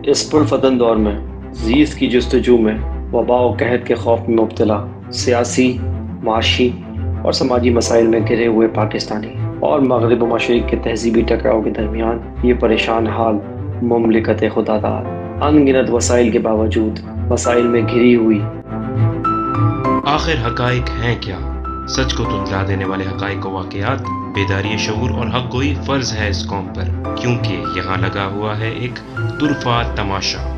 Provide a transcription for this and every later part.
इस पुरफ़तन दौर में ज़ीज़ की जस्तजू में वबा और कहत के खौफ में मुब्तला सियासी, माशी और समाजी मसाइल में घिरे हुए पाकिस्तानी और मगरिब व मशरिक़ के तहज़ीबी टकराव के दरमियान ये परेशान हाल मुमलिकत खुदादाद अनगिनत वसाइल के बावजूद मसाइल में घिरी हुई। आखिर हक़ाइक़ हैं क्या? सच को धुंधला देने वाले हक़ाइक़ व वाक़ियात, बेदारी शऊर और हक़ गोई फ़र्ज़ है इस कौम पर, क्योंकि यहाँ लगा हुआ है एक तुरफ़ा तमाशा।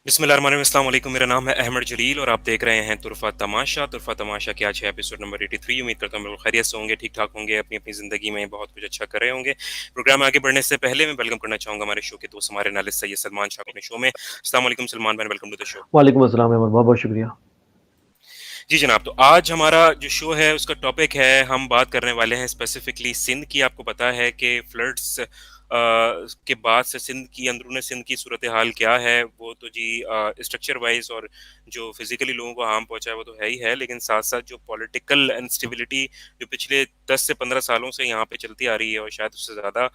बिस्मिल्लाहिर्रहमानिर्रहीम, अस्सलाम वालेकुम। मेरा नाम है अहमद जलील और आप देख रहे हैं तुरफ़ा तमाशा। तुरफ़ा तमाशा के आज है एपिसोड नंबर 83। उम्मीद करता हूँ बिल्कुल खैरियत से होंगे, ठीक ठाक होंगे, अपनी अपनी ज़िंदगी में बहुत कुछ अच्छा कर रहे होंगे। प्रोग्राम में आगे बढ़ने से पहले मैं वेलकम करना चाहूँगा हमारे शो के दोस्त, हमारे एनालिस्ट सैयद सलमान शाह अपने शो में। अस्सलाम वालेकुम सलमान भाई, वेलकम टू द शो। वालेकुम अस्सलाम अहमद, बहुत बहुत शुक्रिया। जी जनाब, तो आज हमारा जो शो है उसका टॉपिक है, हम बात करने वाले हैं स्पेसिफिकली सिंध की। आपको पता है कि फ्लड्स के बाद से सिंध की, अंदरूनी सिंध की सूरत हाल क्या है। वो तो जी स्ट्रक्चर वाइज और जो फिजिकली लोगों को हार्म पहुंचा है वो तो है ही है, लेकिन साथ साथ जो पॉलिटिकल इंस्टेबिलिटी जो पिछले 10 से 15 सालों से यहाँ पे चलती आ रही है और शायद उससे ज़्यादा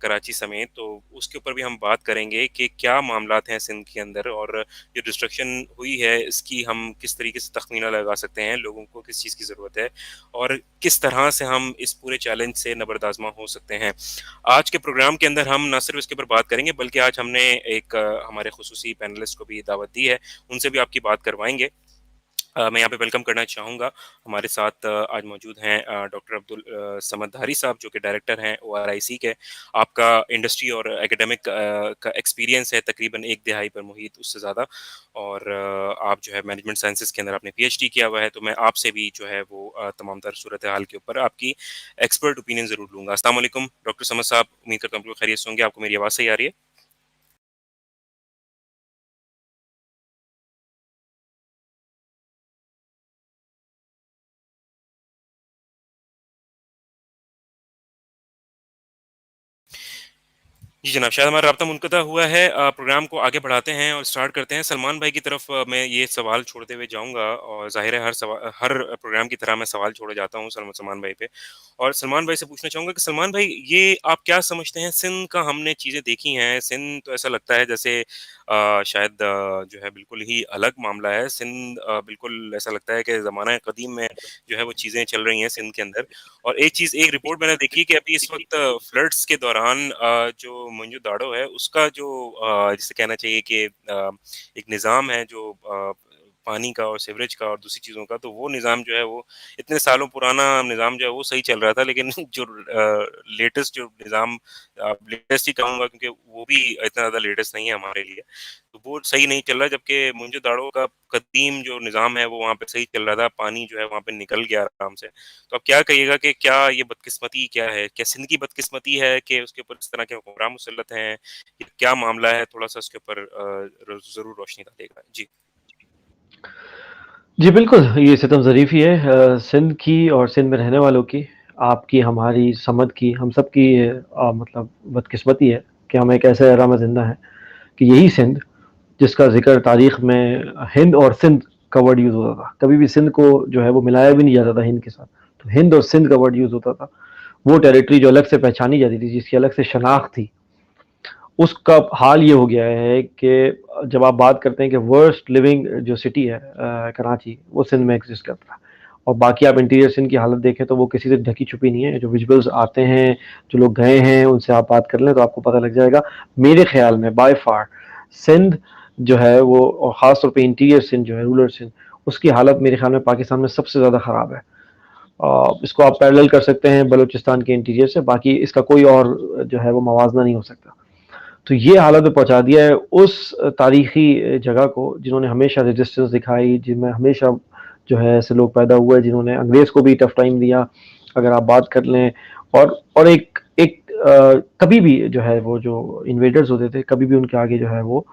कराची समेत, तो उसके ऊपर भी हम बात करेंगे कि क्या मामलात हैं सिंध के अंदर और जो डिस्ट्रक्शन हुई है इसकी हम किस तरीके से तखमीना लगा सकते हैं, लोगों को किस चीज़ की ज़रूरत है और किस तरह से हम इस पूरे चैलेंज से नबरदाज़मा हो सकते हैं। आज के प्रोग्राम के अंदर हम ना सिर्फ इसके ऊपर बात करेंगे, बल्कि आज हमने एक हमारे खुसूसी पैनलिस्ट को भी दावत दी है, उनसे भी आपकी बात करवाएंगे। मैं यहाँ पे वेलकम करना चाहूँगा, हमारे साथ आज मौजूद हैं डॉक्टर अब्दुल समद धारी साहब, जो कि डायरेक्टर हैं ORIC के। आपका इंडस्ट्री और एकेडमिक का एक्सपीरियंस है तकरीबन एक दिहाई पर मुहित, उससे ज़्यादा, और आप जो है मैनेजमेंट साइंसेस के अंदर आपने PhD किया हुआ है। तो मैं आपसे भी जो है वो तमाम तर सूरत हाल के ऊपर आपकी एक्सपर्ट ओपिनियन ज़रूर लूँगा। अस्सलाम वालेकुम डॉक्टर समद साहब, उम्मीद करता हूँ बिल्कुल खैरियत से होंगे। आपको मेरी आवाज़ सही आ रही है? जी जनाब, शायद हमारा राब्ता मुनक़ता हुआ है। प्रोग्राम को आगे बढ़ाते हैं और स्टार्ट करते हैं। सलमान भाई की तरफ मैं ये सवाल छोड़ते हुए जाऊँगा, और ज़ाहिर है हर प्रोग्राम की तरह मैं सवाल छोड़े जाता हूँ सलमान भाई पे। और सलमान भाई से पूछना चाहूँगा कि सलमान भाई, ये आप क्या समझते हैं, सिंध का हमने चीज़ें देखी हैं, सिंध तो ऐसा लगता है जैसे शायद जो है बिल्कुल ही अलग मामला है। सिंध बिल्कुल ऐसा लगता है कि ज़माना कदीम में जो है वो चीज़ें चल रही हैं सिंध के अंदर। और एक रिपोर्ट मैंने देखी कि अभी इस वक़्त फ्लड्स के दौरान जो मोइंजो दाड़ो है उसका जो जिसे कहना चाहिए कि एक निज़ाम है जो पानी का और सीवरेज का और दूसरी चीज़ों का, तो वो निज़ाम जो है वो इतने सालों पुराना निज़ाम जो है वो सही चल रहा था, लेकिन जो लेटेस्ट जो निज़ाम, लेटेस्ट ही कहूँगा क्योंकि वो भी इतना ज़्यादा लेटेस्ट नहीं है हमारे लिए, तो वो सही नहीं चल रहा। जबकि मोइंजो दाड़ो का कदीम जो निज़ाम है वो वहाँ पे सही चल रहा था, पानी जो है वहाँ पे निकल गया आराम से। तो आप क्या कहिएगा कि क्या ये बदकिस्मती क्या है? क्या सिंध की बदकिस्मती है कि उसके ऊपर इस तरह के हुक्मरान मुसल्लत हैं? या क्या मामला है? थोड़ा-सा उसके ऊपर ज़रूर रोशनी डालिएगा। जी। जी बिल्कुल, ये सितम ज़रीफ़ ही है सिंध की और सिंध में रहने वालों की, आपकी, हमारी, समद की, हम सब की मतलब बदकिस्मती है कि हम एक ऐसे एरा में ज़िंदा हैं कि यही सिंध, जिसका ज़िक्र तारीख़ में हिंद और सिंध का वर्ड यूज़ होता था। कभी भी सिंध को जो है वो मिलाया भी नहीं जाता था हिंद के साथ। तो हिंद और सिंध का वर्ड यूज़ होता था। वो टेरिटरी जो अलग से पहचानी जाती थी, जिसकी अलग से शनाख्त थी, उसका हाल ये हो गया है कि जब आप बात करते हैं कि वर्स्ट लिविंग जो सिटी है कराची, वो सिंध में एग्जिस्ट करता है। और बाकी आप इंटीरियर सिंध की हालत देखें तो वो किसी से ढकी छुपी नहीं है। जो विजुअल्स आते हैं, जो लोग गए हैं, उनसे आप बात कर लें तो आपको पता लग जाएगा। मेरे ख्याल में बाय फार सिंध जो है वो, और ख़ास तौर पे इंटीरियर सिंध जो है, रूरल सिंध, उसकी हालत मेरे ख्याल में पाकिस्तान में सबसे ज़्यादा ख़राब है। इसको आप पैरेलल कर सकते हैं बलूचिस्तान के इंटीरियर से, बाकी इसका कोई और जो है वो मवाजना नहीं हो सकता। तो ये हालत में पहुँचा दिया है उस तारीख़ी जगह को, जिन्होंने हमेशा रेजिस्टेंस दिखाई, जिनमें हमेशा जो है ऐसे लोग पैदा हुए जिन्होंने अंग्रेज़ को भी टफ टाइम दिया, अगर आप बात कर लें। और एक एक कभी भी जो है वो जो इन्वेडर्स होते थे, कभी भी उनके आगे जो है वो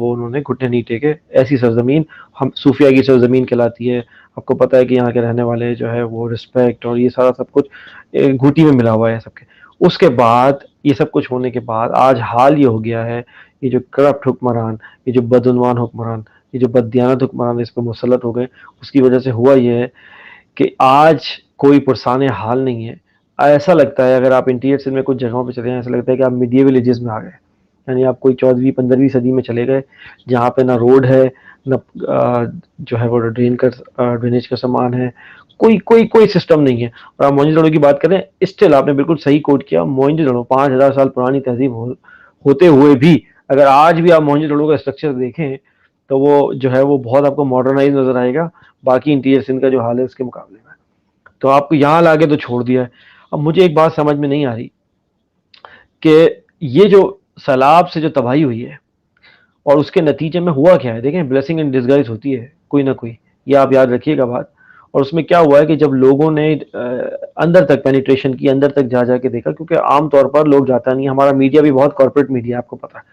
उन्होंने घुटने नहीं टेके। ऐसी सरज़मीन हम सूफिया की सरज़मीन कहलाती है। आपको पता है कि यहाँ के रहने वाले जो है वो रिस्पेक्ट और ये सारा सब कुछ घुटी में मिला हुआ है सबके। उसके बाद ये सब कुछ होने के बाद आज हाल ये हो गया है, ये जो करप्ट हुक्मरान, ये जो बदउनवान हुक्मरान, ये जो बददियानत हुक्मरान इस पर मुसल्लत हो गए, उसकी वजह से हुआ ये है कि आज कोई पुरसाने हाल नहीं है। ऐसा लगता है अगर आप इंटीरियर सिंध में कुछ जगहों पे चले जाएं, ऐसा लगता है कि आप मिडिएवल एजेस में आ गए। यानी आप कोई 14वीं 15वीं सदी में चले गए, जहाँ पे ना रोड है, न जो है वो ड्रेनेज का सामान है, कोई कोई कोई सिस्टम नहीं है। और आप मोइंजोदड़ो की बात करें, स्टिल आपने बिल्कुल सही कोट किया, मोइंजोदड़ो 5000 साल पुरानी तहजीब होते हुए भी अगर आज भी आप मोइंजोदड़ो का स्ट्रक्चर देखें तो वो जो है वो बहुत आपको मॉडर्नाइज नजर आएगा बाकी इंटीरियर सिंध का जो हाल है उसके मुकाबले में। तो आपको यहाँ लाके तो छोड़ दिया है। अब मुझे एक बात समझ में नहीं आ रही कि ये जो सैलाब से जो तबाही हुई है और उसके नतीजे में हुआ क्या है। देखें, ब्लेसिंग इन डिस्गाइज होती है कोई ना कोई, ये आप याद रखिएगा बात। और उसमें क्या हुआ है कि जब लोगों ने अंदर तक पेनिट्रेशन की, अंदर तक जा जाके देखा, क्योंकि आमतौर पर लोग जाता नहीं, हमारा मीडिया भी बहुत कॉर्पोरेट मीडिया है, आपको पता है,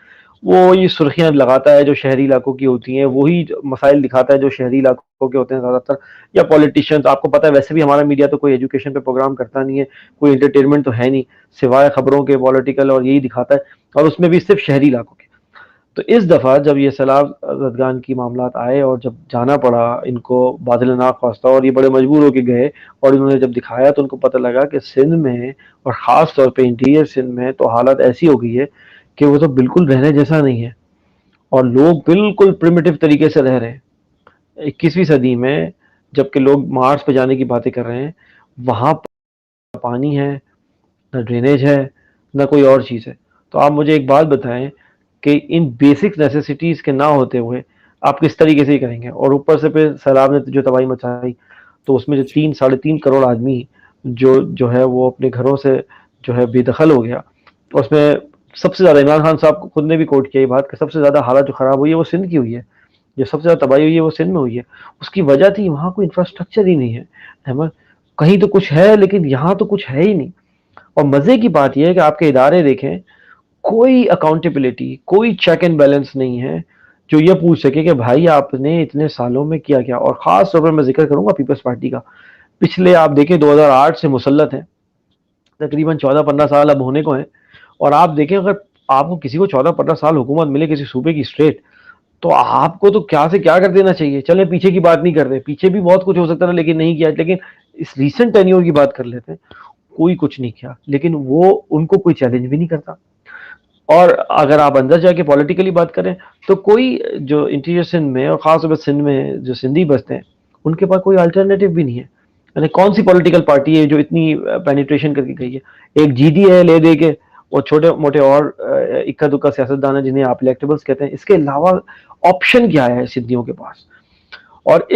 वो ये सुर्खियां लगाता है जो शहरी इलाकों की होती हैं, वही मसाइल दिखाता है जो शहरी इलाकों के होते हैं ज़्यादातर, या पॉलिटिशियंस। आपको पता है वैसे भी हमारा मीडिया तो कोई एजुकेशन पे प्रोग्राम करता नहीं है, कोई एंटरटेनमेंट तो है नहीं, सिवाय खबरों के पॉलिटिकल, और यही दिखाता है, और उसमें भी सिर्फ शहरी इलाकों के। तो इस दफ़ा जब ये सैलाब ज़दगान की मामलात आए और जब जाना पड़ा इनको बादल नाख्वास्ता, और ये बड़े मजबूर होके गए, और इन्होंने जब दिखाया तो उनको पता लगा कि सिंध में और ख़ास तौर पे इंटीरियर सिंध में तो हालत ऐसी हो गई है कि वो तो बिल्कुल रहने जैसा नहीं है, और लोग बिल्कुल प्रिमिटिव तरीके से रह रहे हैं 21वीं सदी में, जबकि लोग मार्स पे जाने की बातें कर रहे हैं। वहाँ पर पानी है, ना ड्रेनेज है, ना कोई और चीज़ है। तो आप मुझे एक बात बताएं कि इन बेसिक नेसेसिटीज़ के ना होते हुए आप किस तरीके से ही करेंगे। और ऊपर से फिर सैलाब ने जो तबाही मचाई, तो उसमें जो जी। 3 साढ़े 3 करोड़ आदमी जो है वो अपने घरों से जो है बेदखल हो गया। उसमें सबसे ज़्यादा इमरान खान साहब खुद ने भी कोट किया ये बात कि सबसे ज़्यादा हालत जो ख़राब हुई है वो सिंध की हुई है, जो सबसे ज़्यादा तबाही हुई है वो सिंध में हुई है। उसकी वजह थी वहाँ कोई इंफ्रास्ट्रक्चर ही नहीं है अहमद। कहीं तो कुछ है लेकिन यहाँ तो कुछ है ही नहीं। और मज़े की बात यह है कि आपके इदारे देखें, कोई अकाउंटेबिलिटी, कोई चेक एंड बैलेंस नहीं है जो ये पूछ सके कि भाई आपने इतने सालों में किया क्या। और ख़ास तौर पर मैं जिक्र करूँगा पीपल्स पार्टी का। पिछले आप देखें 2008 से मुसल्लत है, तकरीबन 14-15 साल अब होने को हैं। और आप देखें, अगर आपको किसी को 14-15 साल हुकूमत मिले किसी सूबे की स्ट्रेट, तो आपको तो क्या से क्या कर देना चाहिए। चलें पीछे की बात नहीं करते, पीछे भी बहुत कुछ हो सकता था लेकिन नहीं किया, लेकिन इस रीसेंट टेन्योर की बात कर लेते हैं। कोई कुछ नहीं किया, लेकिन वो उनको कोई चैलेंज भी नहीं करता। और अगर आप अंदर जाके पॉलिटिकली बात करें तो कोई जो इंटीरियर सिंध में और ख़ास तौर पर सिंध में जो सिंधी बसते हैं, उनके पास कोई अल्टरनेटिव भी नहीं है। यानी कौन सी पॉलिटिकल पार्टी है जो इतनी पेनिट्रेशन करके गई है। एक जीडी है ले दे के, और छोटे मोटे और इक्का दुक्का सियासतदान है जिन्हें आप इलेक्टेबल्स कहते हैं। इसके अलावा ऑप्शन क्या है सिंधियों के पास। और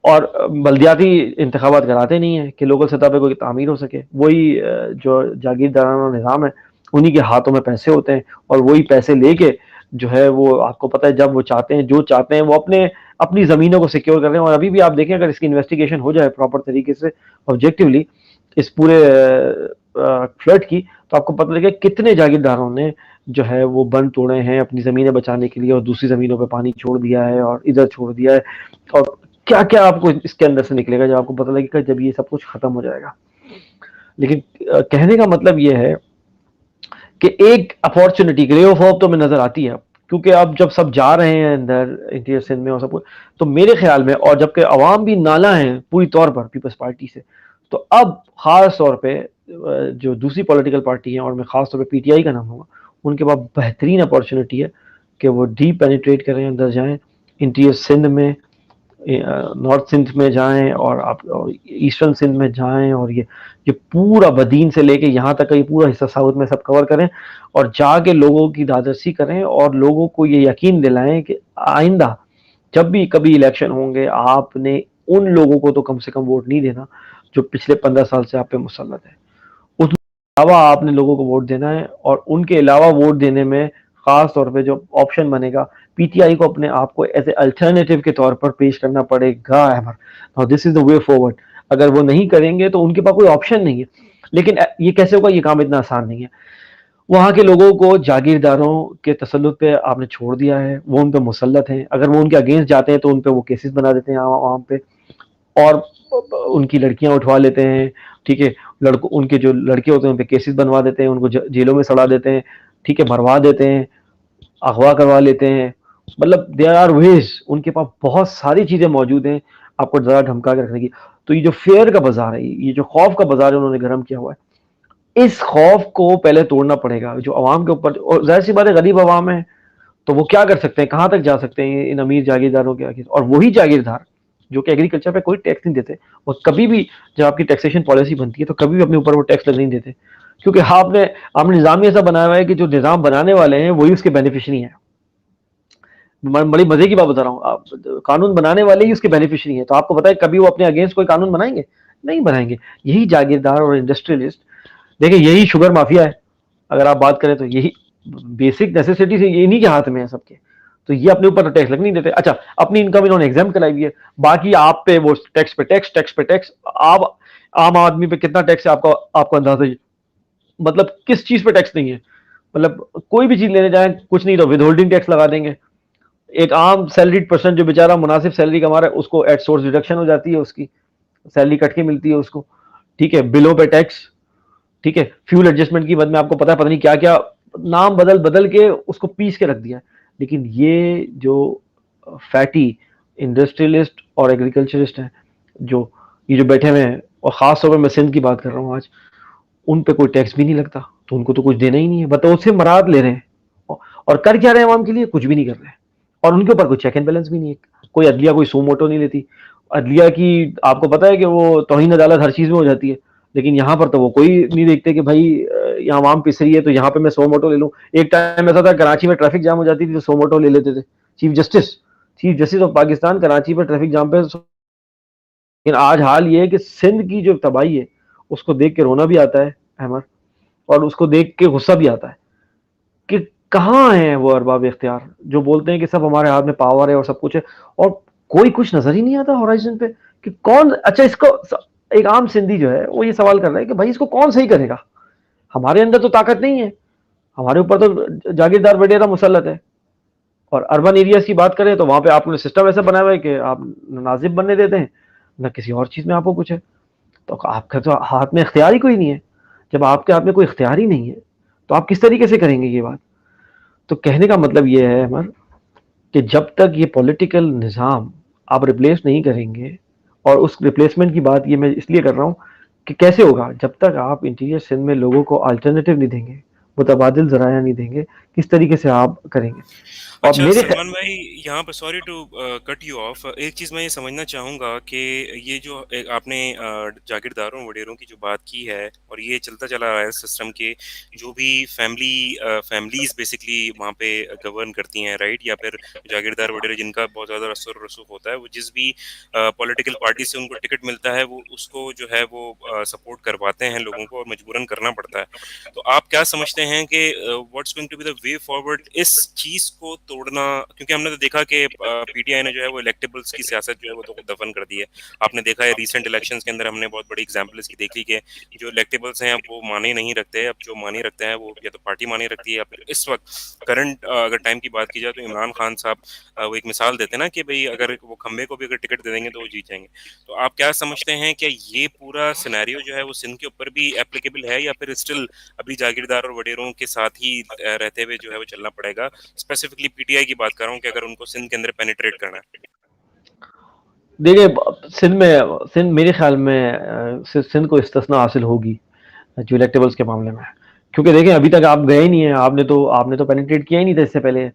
और बल्दियाती इंतखाबात कराते नहीं है कि लोकल सतह पे कोई तामीर हो सके। वही जो जागीरदाराना निज़ाम है, उन्हीं के हाथों में पैसे होते हैं, और वही पैसे लेके जो है वो आपको पता है जब वो चाहते हैं जो चाहते हैं वो अपनी ज़मीनों को सिक्योर कर रहे हैं। और अभी भी आप देखें, अगर इसकी इन्वेस्टिगेशन हो जाए प्रॉपर तरीके से ऑब्जेक्टिवली इस पूरे फ्लड की, तो आपको पता लगेगा कितने जागीरदारों ने जो है वो बंद तोड़े हैं अपनी ज़मीनें बचाने के लिए, और दूसरी ज़मीनों पे पानी छोड़ दिया है और इधर छोड़ दिया है। और क्या क्या आपको इसके अंदर से निकलेगा जब आपको पता लगेगा जब ये सब कुछ खत्म हो जाएगा। लेकिन कहने का मतलब ये है कि एक अपॉर्चुनिटी, रे ऑफ होप तो में नजर आती है। क्योंकि अब जब सब जा रहे हैं अंदर इंटीरियर सिंध में और सब कुछ, तो मेरे ख्याल में, और जबकि अवाम भी नाला है पूरी तौर पर पीपल्स पार्टी से, तो अब खास तौर पे जो दूसरी पॉलिटिकल पार्टी है, और मैं खास तौर पे पीटीआई का नाम लूंगा, उनके पास बेहतरीन अपॉर्चुनिटी है कि वो डीप पेनिट्रेट करें, अंदर जाएं इंटीरियर सिंध में, नॉर्थ सिंध में जाएं, और आप ईस्टर्न सिंध में जाएं, और ये पूरा बदीन से लेके यहाँ तक का ये पूरा हिस्सा साउथ में सब कवर करें, और जाके लोगों की दादरसी करें, और लोगों को ये यकीन दिलाएं कि आइंदा जब भी कभी इलेक्शन होंगे, आपने उन लोगों को तो कम से कम वोट नहीं देना जो पिछले 15 साल से आप पे मुसल्लत है। उसके अलावा आपने लोगों को वोट देना है, और उनके अलावा वोट देने में खास तौर पे जो ऑप्शन बनेगा, पीटीआई को अपने आप को एज ए अल्टरनेटिव के तौर पर पेश करना पड़ेगा। Now this is the way forward. अगर वो नहीं करेंगे तो उनके पास कोई ऑप्शन नहीं है। लेकिन ये कैसे होगा, ये काम इतना आसान नहीं है। वहां के लोगों को जागीरदारों के तसल्लुत पे आपने छोड़ दिया है, वो उन पे मुसल्लत हैं। अगर वो उनके अगेंस्ट जाते हैं तो उन पे वो केसेस बना देते हैं आवाम पे, और उनकी लड़कियां उठवा लेते हैं, ठीक है, लड़कों, उनके जो लड़के होते हैं उन पे केसेस बनवा देते हैं, उनको जेलों में सड़ा देते हैं, ठीक है, मरवा देते हैं, अगवा करवा लेते हैं। मतलब देयर आर वेज, उनके पास बहुत सारी चीजें मौजूद हैं आपको जरा धमका के रखने की। तो ये जो फेयर का बाजार है, ये जो खौफ का बाजार है, उन्होंने गर्म किया हुआ है। इस खौफ को पहले तोड़ना पड़ेगा जो अवाम के ऊपर, और जाहिर सी बात है गरीब अवाम है तो वो क्या कर सकते हैं, कहां तक जा सकते हैं इन अमीर जागीरदारों के आगे। और वही जागीरदार जो कि एग्रीकल्चर पे कोई टैक्स नहीं देते, और कभी भी जब आपकी टैक्सेशन पॉलिसी बनती है तो कभी भी अपने ऊपर वो टैक्स लगने नहीं देते, क्योंकि आपने आपने निज़ाम ही ऐसा बनाया हुआ है कि जो निज़ाम बनाने वाले हैं वही उसके बेनिफिशरी हैं। बड़ी मजे की बात बता रहा हूँ, आप कानून बनाने वाले ही उसके बेनिफिशरी हैं, तो आपको पता है कभी वो अपने अगेंस्ट कोई कानून बनाएंगे? नहीं बनाएंगे। यही जागीरदार और इंडस्ट्रियलिस्ट, देखिए यही शुगर माफिया है, अगर आप बात करें तो यही बेसिक नेसेसिटी से इन्हीं के हाथ में है सबके। तो ये अपने ऊपर टैक्स लग नहीं देते। अच्छा, अपनी इनकम इन्होंने एग्जाम कराई हुई है, बाकी आप पे वो टैक्स पे टैक्स, टैक्स पे टैक्स। आप आम आदमी पे कितना टैक्स है आपका, आपको अंदाजा है? मतलब किस चीज पे टैक्स नहीं है? मतलब कोई भी चीज लेने जाए कुछ नहीं तो विद होल्डिंग टैक्स लगा देंगे। एक आम सैलरीड पर्सन जो बेचारा मुनासिब सैलरी कमा रहा है उसको एट सोर्स डिडक्शन हो जाती है, उसकी सैलरी कट के मिलती है उसको, ठीक है, बिलों पे टैक्स, ठीक है, फ्यूल एडजस्टमेंट की मद में आपको पता है पता नहीं क्या क्या नाम बदल बदल के उसको पीस के रख दिया। लेकिन ये जो फैटी इंडस्ट्रियलिस्ट और एग्रीकल्चरिस्ट हैं, जो ये जो बैठे हुए हैं, और खास तौर पर मैं सिंध की बात कर रहा हूँ आज, उन पे कोई टैक्स भी नहीं लगता, तो उनको तो कुछ देना ही नहीं है, बताओ उससे मराद ले रहे हैं। और कर क्या रहे हैं आवाम के लिए? कुछ भी नहीं कर रहे हैं। और उनके ऊपर कोई चेक एंड बैलेंस भी नहीं है, कोई अदलिया कोई सू मोटो नहीं लेती। अदलिया की आपको पता है कि वो तौहीन अदालत हर चीज में हो जाती है, लेकिन यहाँ पर तो वो कोई नहीं देखते कि भाई यहाँ आवाम पिस रही है तो यहाँ पे मैं सो मोटो ले लूँ। एक टाइम ऐसा था कराची में ट्रैफिक जाम हो जाती थी तो सो मोटो ले लेते थे chief justice of Pakistan Karachi पर ट्रैफिक जाम पे। लेकिन आज हाल ये है कि सिंध की जो तबाही है उसको देख के रोना भी आता है अहमद, और उसको देख के गुस्सा भी आता है कि कहाँ है वो अरबाब इख्तियार जो बोलते हैं कि सब हमारे हाथ में पावर है और सब कुछ है, और कोई कुछ नजर ही नहीं आता होराइजन पे कि कौन। अच्छा, इसको एक आम सिंधी जो है वो ये सवाल कर रहा है कि भाई इसको कौन सही करेगा? हमारे अंदर तो ताकत नहीं है, हमारे ऊपर तो जागीरदार वडेरा मुसल्लत है। और अर्बन एरियाज की बात करें तो वहां पे आपने सिस्टम ऐसा बनाया हुआ है कि आप नाजिब बनने देते हैं, न किसी और चीज में आपको कुछ है। तो आपका तो हाथ में इख्तियार ही कोई नहीं है। जब आपके हाथ में कोई इख्तियार ही नहीं है तो आप किस तरीके से करेंगे ये बात? तो कहने का मतलब ये है अमर कि जब तक ये पॉलिटिकल निज़ाम आप रिप्लेस नहीं करेंगे, और उस रिप्लेसमेंट की बात ये मैं इसलिए कर रहा हूँ कि कैसे होगा, जब तक आप इंटीरियर सिंध में लोगों को अल्टरनेटिव नहीं देंगे, मुतबादिल ज़राया नहीं देंगे, किस तरीके से आप करेंगे? और अच्छा मेरे सलमान भाई, यहाँ पर sorry to cut you off, एक चीज़ मैं ये समझना चाहूँगा कि ये जो आपने जागीरदारों वडेरों की जो बात की है और ये चलता चला आ रहा है सिस्टम के, जो भी फैमिलीज बेसिकली वहाँ पे गवर्न करती हैं, राइट, या फिर जागीरदार वडेरे जिनका बहुत ज़्यादा असर रसूख होता है, वो जिस भी पॉलिटिकल पार्टी से उनको टिकट मिलता है वो उसको जो है वो सपोर्ट करवाते हैं लोगों को, और मजबूरन करना पड़ता है। तो आप क्या समझते हैं कि what's going to be the way forward इस चीज को तोड़ना? क्योंकि हमने तो देखा कि पीटीआई ने जो है वो इलेक्टेबल्स की सियासत जो है वो तो दफन कर दी है। आपने देखा है रीसेंट इलेक्शंस के अंदर हमने बहुत बड़ी एग्जांपल इसकी देखी कि जो इलेक्टेबल्स हैं अब वो माने नहीं रखते, अब जो माने रखते हैं वो या तो पार्टी माने रखती है, या फिर इस वक्त करंट अगर टाइम की बात की जाए तो इमरान खान साहब वो एक मिसाल देते हैं ना कि भाई अगर वो खंबे को भी अगर टिकट दे देंगे तो वो जीत जाएंगे। तो आप क्या समझते हैं, क्या ये पूरा सिनेरियो जो है वो सिंध के ऊपर भी एप्लीकेबल है, या फिर स्टिल अभी जागीरदार और वडेरों के साथ ही रहते हुए जो है वो चलना पड़ेगा? स्पेसिफिकली पीटीआई की बात कर रहा हूँ कि अगर उनको सिंध के अंदर पेनिट्रेट करना है। देखिए, सिंध मेरे ख्याल में सिंध को इस्तिस्ना हासिल होगी जो इलेक्टेबल्स के मामले में है। क्योंकि देखें अभी तक आप गए ही नहीं है, आपने तो पेनिट्रेट किया ही नहीं था इससे पहले,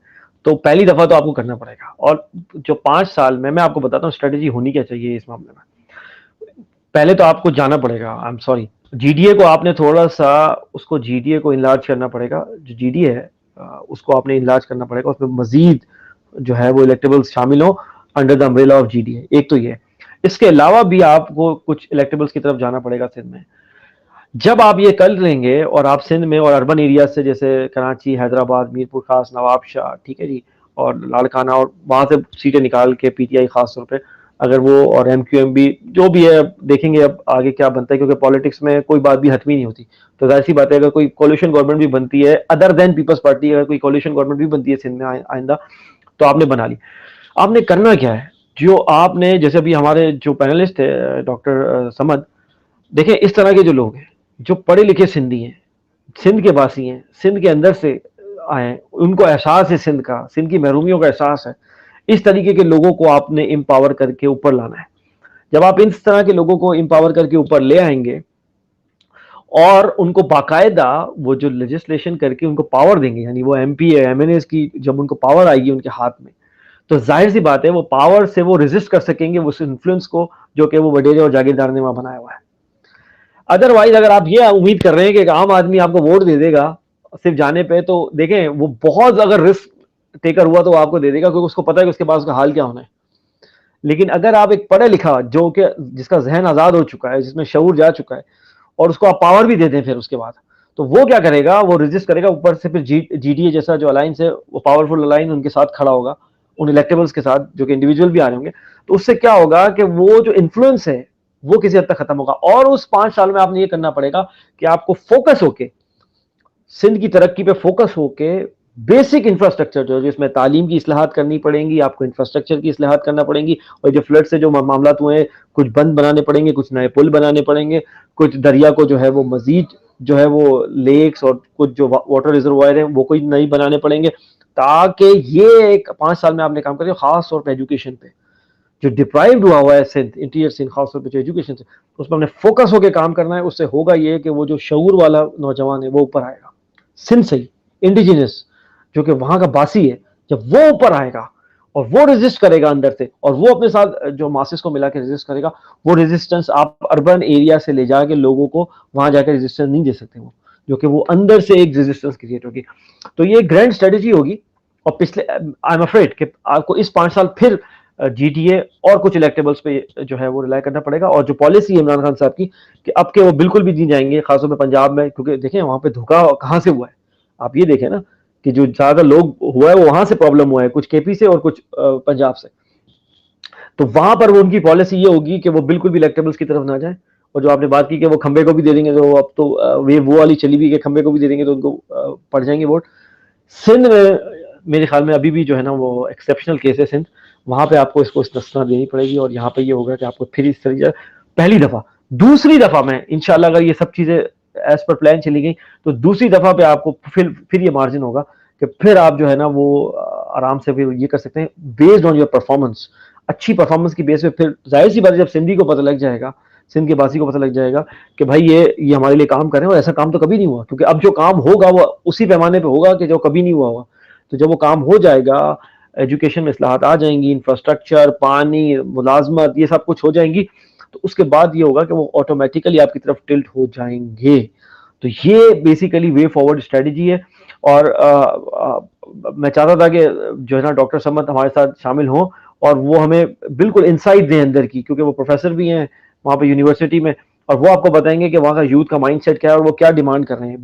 तो पहली दफा तो आपको करना पड़ेगा। और जो 5 साल में मैं आपको बताता हूँ स्ट्रेटेजी होनी क्या चाहिए इस मामले में। पहले तो आपको जाना पड़ेगा, आई एम सॉरी, जीडीए को आपने थोड़ा सा उसको जीडीए को इनलार्ज करना पड़ेगा। जो जीडीए है उसको आपने इनलार्ज करना पड़ेगा, उसमें मजीद जो है वो इलेक्टेबल्स शामिल हो under the umbrella of GDA. एक तो ये, इसके अलावा भी आपको कुछ इलेक्टेबल्स की तरफ जाना पड़ेगा सिंध में। जब आप ये कर लेंगे और आप सिंध में और अर्बन एरिया से जैसे कराची, हैदराबाद, मीरपुर खास, नवाबशाह, ठीक है जी, और लाड़काना, और वहां से सीटें निकाल के पीटीआई खास तौर पे अगर वो, और एमक्यूएम भी जो भी है, देखेंगे अब आगे क्या बनता है, क्योंकि पॉलिटिक्स में कोई बात भी हतमी नहीं होती। तो जाहिर सी बात है अगर कोई कोलिशन गवर्नमेंट भी बनती है अदर देन पीपल्स पार्टी, अगर कोई कोलिशन गवर्नमेंट भी बनती है सिंध में आइंदा, तो आपने बना ली। आपने करना क्या है, जो आपने, जैसे अभी हमारे जो पैनलिस्ट है डॉक्टर समद, देखें इस तरह के जो लोग हैं जो पढ़े लिखे सिंधी हैं, सिंध के वासी हैं, सिंध के अंदर से आए हैं, उनको एहसास है सिंध का, सिंध की महरूमियों का एहसास है, इस तरीके के लोगों को आपने एम्पावर करके ऊपर लाना है। जब आप इस तरह के लोगों को एम्पावर करके ऊपर ले आएंगे और उनको बाकायदा वो जो लेजिस्लेशन करके उनको पावर देंगे, यानी वो एमपी है, एमएनएस की जब उनको पावर आएगी उनके हाथ में, तो जाहिर सी बात है वो पावर से वो रेजिस्ट कर सकेंगे उस इन्फ्लुएंस को जो कि वो वडेरे और जागीरदार ने वहां बनाया हुआ है। अदरवाइज अगर आप ये उम्मीद कर रहे हैं कि एक आम आदमी आपको वोट दे देगा सिर्फ जाने पे, तो देखें वो बहुत अगर रिस्क टेकर हुआ तो वो आपको दे देगा, क्योंकि उसको पता है कि उसके पास उसका हाल क्या होना है। लेकिन अगर आप एक पढ़ा लिखा जो कि जिसका जहन आजाद हो चुका है, जिसमें शऊर जा चुका है, और उसको आप पावर भी दे दें फिर उसके बाद, तो वो क्या करेगा, वो रेजिस्ट करेगा ऊपर से, फिर जीडीए जैसा जो अलायंस है, वो पावरफुल अलायंस उनके साथ खड़ा होगा, उन इलेक्टेबल्स के साथ जो कि इंडिविजुअल भी आ रहे होंगे। तो उससे क्या होगा कि वो जो इन्फ्लुएंस है वो किसी हद तक खत्म होगा। और उस 5 साल में आपने ये करना पड़ेगा कि आपको फोकस होके सिंध की तरक्की पे फोकस होके बेसिक इंफ्रास्ट्रक्चर जो जिसमें तालीम की इस्लाहात करनी पड़ेंगी, आपको इंफ्रास्ट्रक्चर की इस्लाहात करना पड़ेंगी, और जो फ्लड से जो मामला हुए हैं, कुछ बंद बनाने पड़ेंगे, कुछ नए पुल बनाने पड़ेंगे, कुछ दरिया को जो है वो मजीद जो है वो लेक्स और कुछ जो वाटर रिजर्वायर है वो कोई नई बनाने पड़ेंगे, ताकि ये एक 5 साल में आपने काम करें खास तौर पर एजुकेशन पे जो डिप्राइव्ड हुआ है सिंध, इंटीरियर सिंध खासतौर पर जो एजुकेशन से, उस पर हमने फोकस होकर काम करना है। उससे होगा ये कि वो जो शऊर वाला नौजवान है वो ऊपर आएगा, सिंध से ही इंडिजिनस जो कि वहां का बासी है, जब वो ऊपर आएगा और वो रेजिस्ट करेगा अंदर से, और वो अपने साथ जो मासेस को मिला के रेजिस्ट करेगा, वो रेजिस्टेंस आप अर्बन एरिया से ले जाके लोगों को वहां जाकर रेजिस्टेंस नहीं दे सकते, वो जो कि वो अंदर से एक रेजिस्टेंस क्रिएट होगी। तो ये ग्रैंड स्ट्रेटेजी होगी। और पिछले आई एम अफ्रेड कि आपको इस 5 साल फिर जीटीए और कुछ इलेक्टेबल्स पे जो है वो रिलाई करना पड़ेगा। और जो पॉलिसी है इमरान खान साहब की कि अब के वो बिल्कुल भी नहीं जाएंगे, खासतौर पे पंजाब में, क्योंकि देखें वहां पे धोखा कहाँ से हुआ है, आप ये देखें ना कि जो ज्यादा लोग हुआ है वो वहां से प्रॉब्लम हुआ है, कुछ केपी से और कुछ पंजाब से। तो वहां पर वो उनकी पॉलिसी ये होगी कि वो बिल्कुल भी इलेक्टेबल्स की तरफ ना जाए। और जो आपने बात की कि वो खंबे को भी दे देंगे, तो अब तो वे वो वाली चली भी कि खंबे को भी दे देंगे तो उनको पड़ जाएंगे वोट। सिंध में मेरे ख्याल में अभी भी जो है ना वो एक्सेप्शनल केस है सिंध, वहां पे आपको इसको इस्तना देनी पड़ेगी। और यहाँ पे ये होगा कि आपको फिर इस तरीके पहली दफा, दूसरी दफा में इंशाल्लाह अगर ये सब चीजें एज पर प्लान चली गई, तो दूसरी दफा पे आपको फिर ये मार्जिन होगा कि फिर आप जो है ना वो आराम से फिर ये कर सकते हैं बेस्ड ऑन योर परफॉर्मेंस। अच्छी परफॉर्मेंस की बेस पे फिर जाहिर सी बात है जब सिंधी को पता लग जाएगा, सिंध के बासी को पता लग जाएगा कि भाई ये हमारे लिए काम कर रहे हैं, और ऐसा काम तो कभी नहीं हुआ, क्योंकि अब जो काम होगा वो उसी पैमाने पे होगा कि जो कभी नहीं हुआ होगा। तो जब वो काम हो जाएगा, एजुकेशन में इस्लाहात आ जाएंगी, इंफ्रास्ट्रक्चर, पानी, मुलाजमत, ये सब कुछ हो जाएंगी, तो उसके बाद ये होगा कि वो ऑटोमेटिकली आपकी तरफ टिल्ट हो जाएंगे। तो ये बेसिकली वे फॉरवर्ड स्ट्रेटजी है। और मैं चाहता था कि जो है ना डॉक्टर समद हमारे साथ शामिल हों और वो हमें बिल्कुल इंसाइट दें अंदर की, क्योंकि वो प्रोफेसर भी हैं वहाँ पे यूनिवर्सिटी में, और वो आपको बताएंगे कि वहाँ का यूथ का माइंडसेट क्या है और वो क्या डिमांड कर रहे हैं।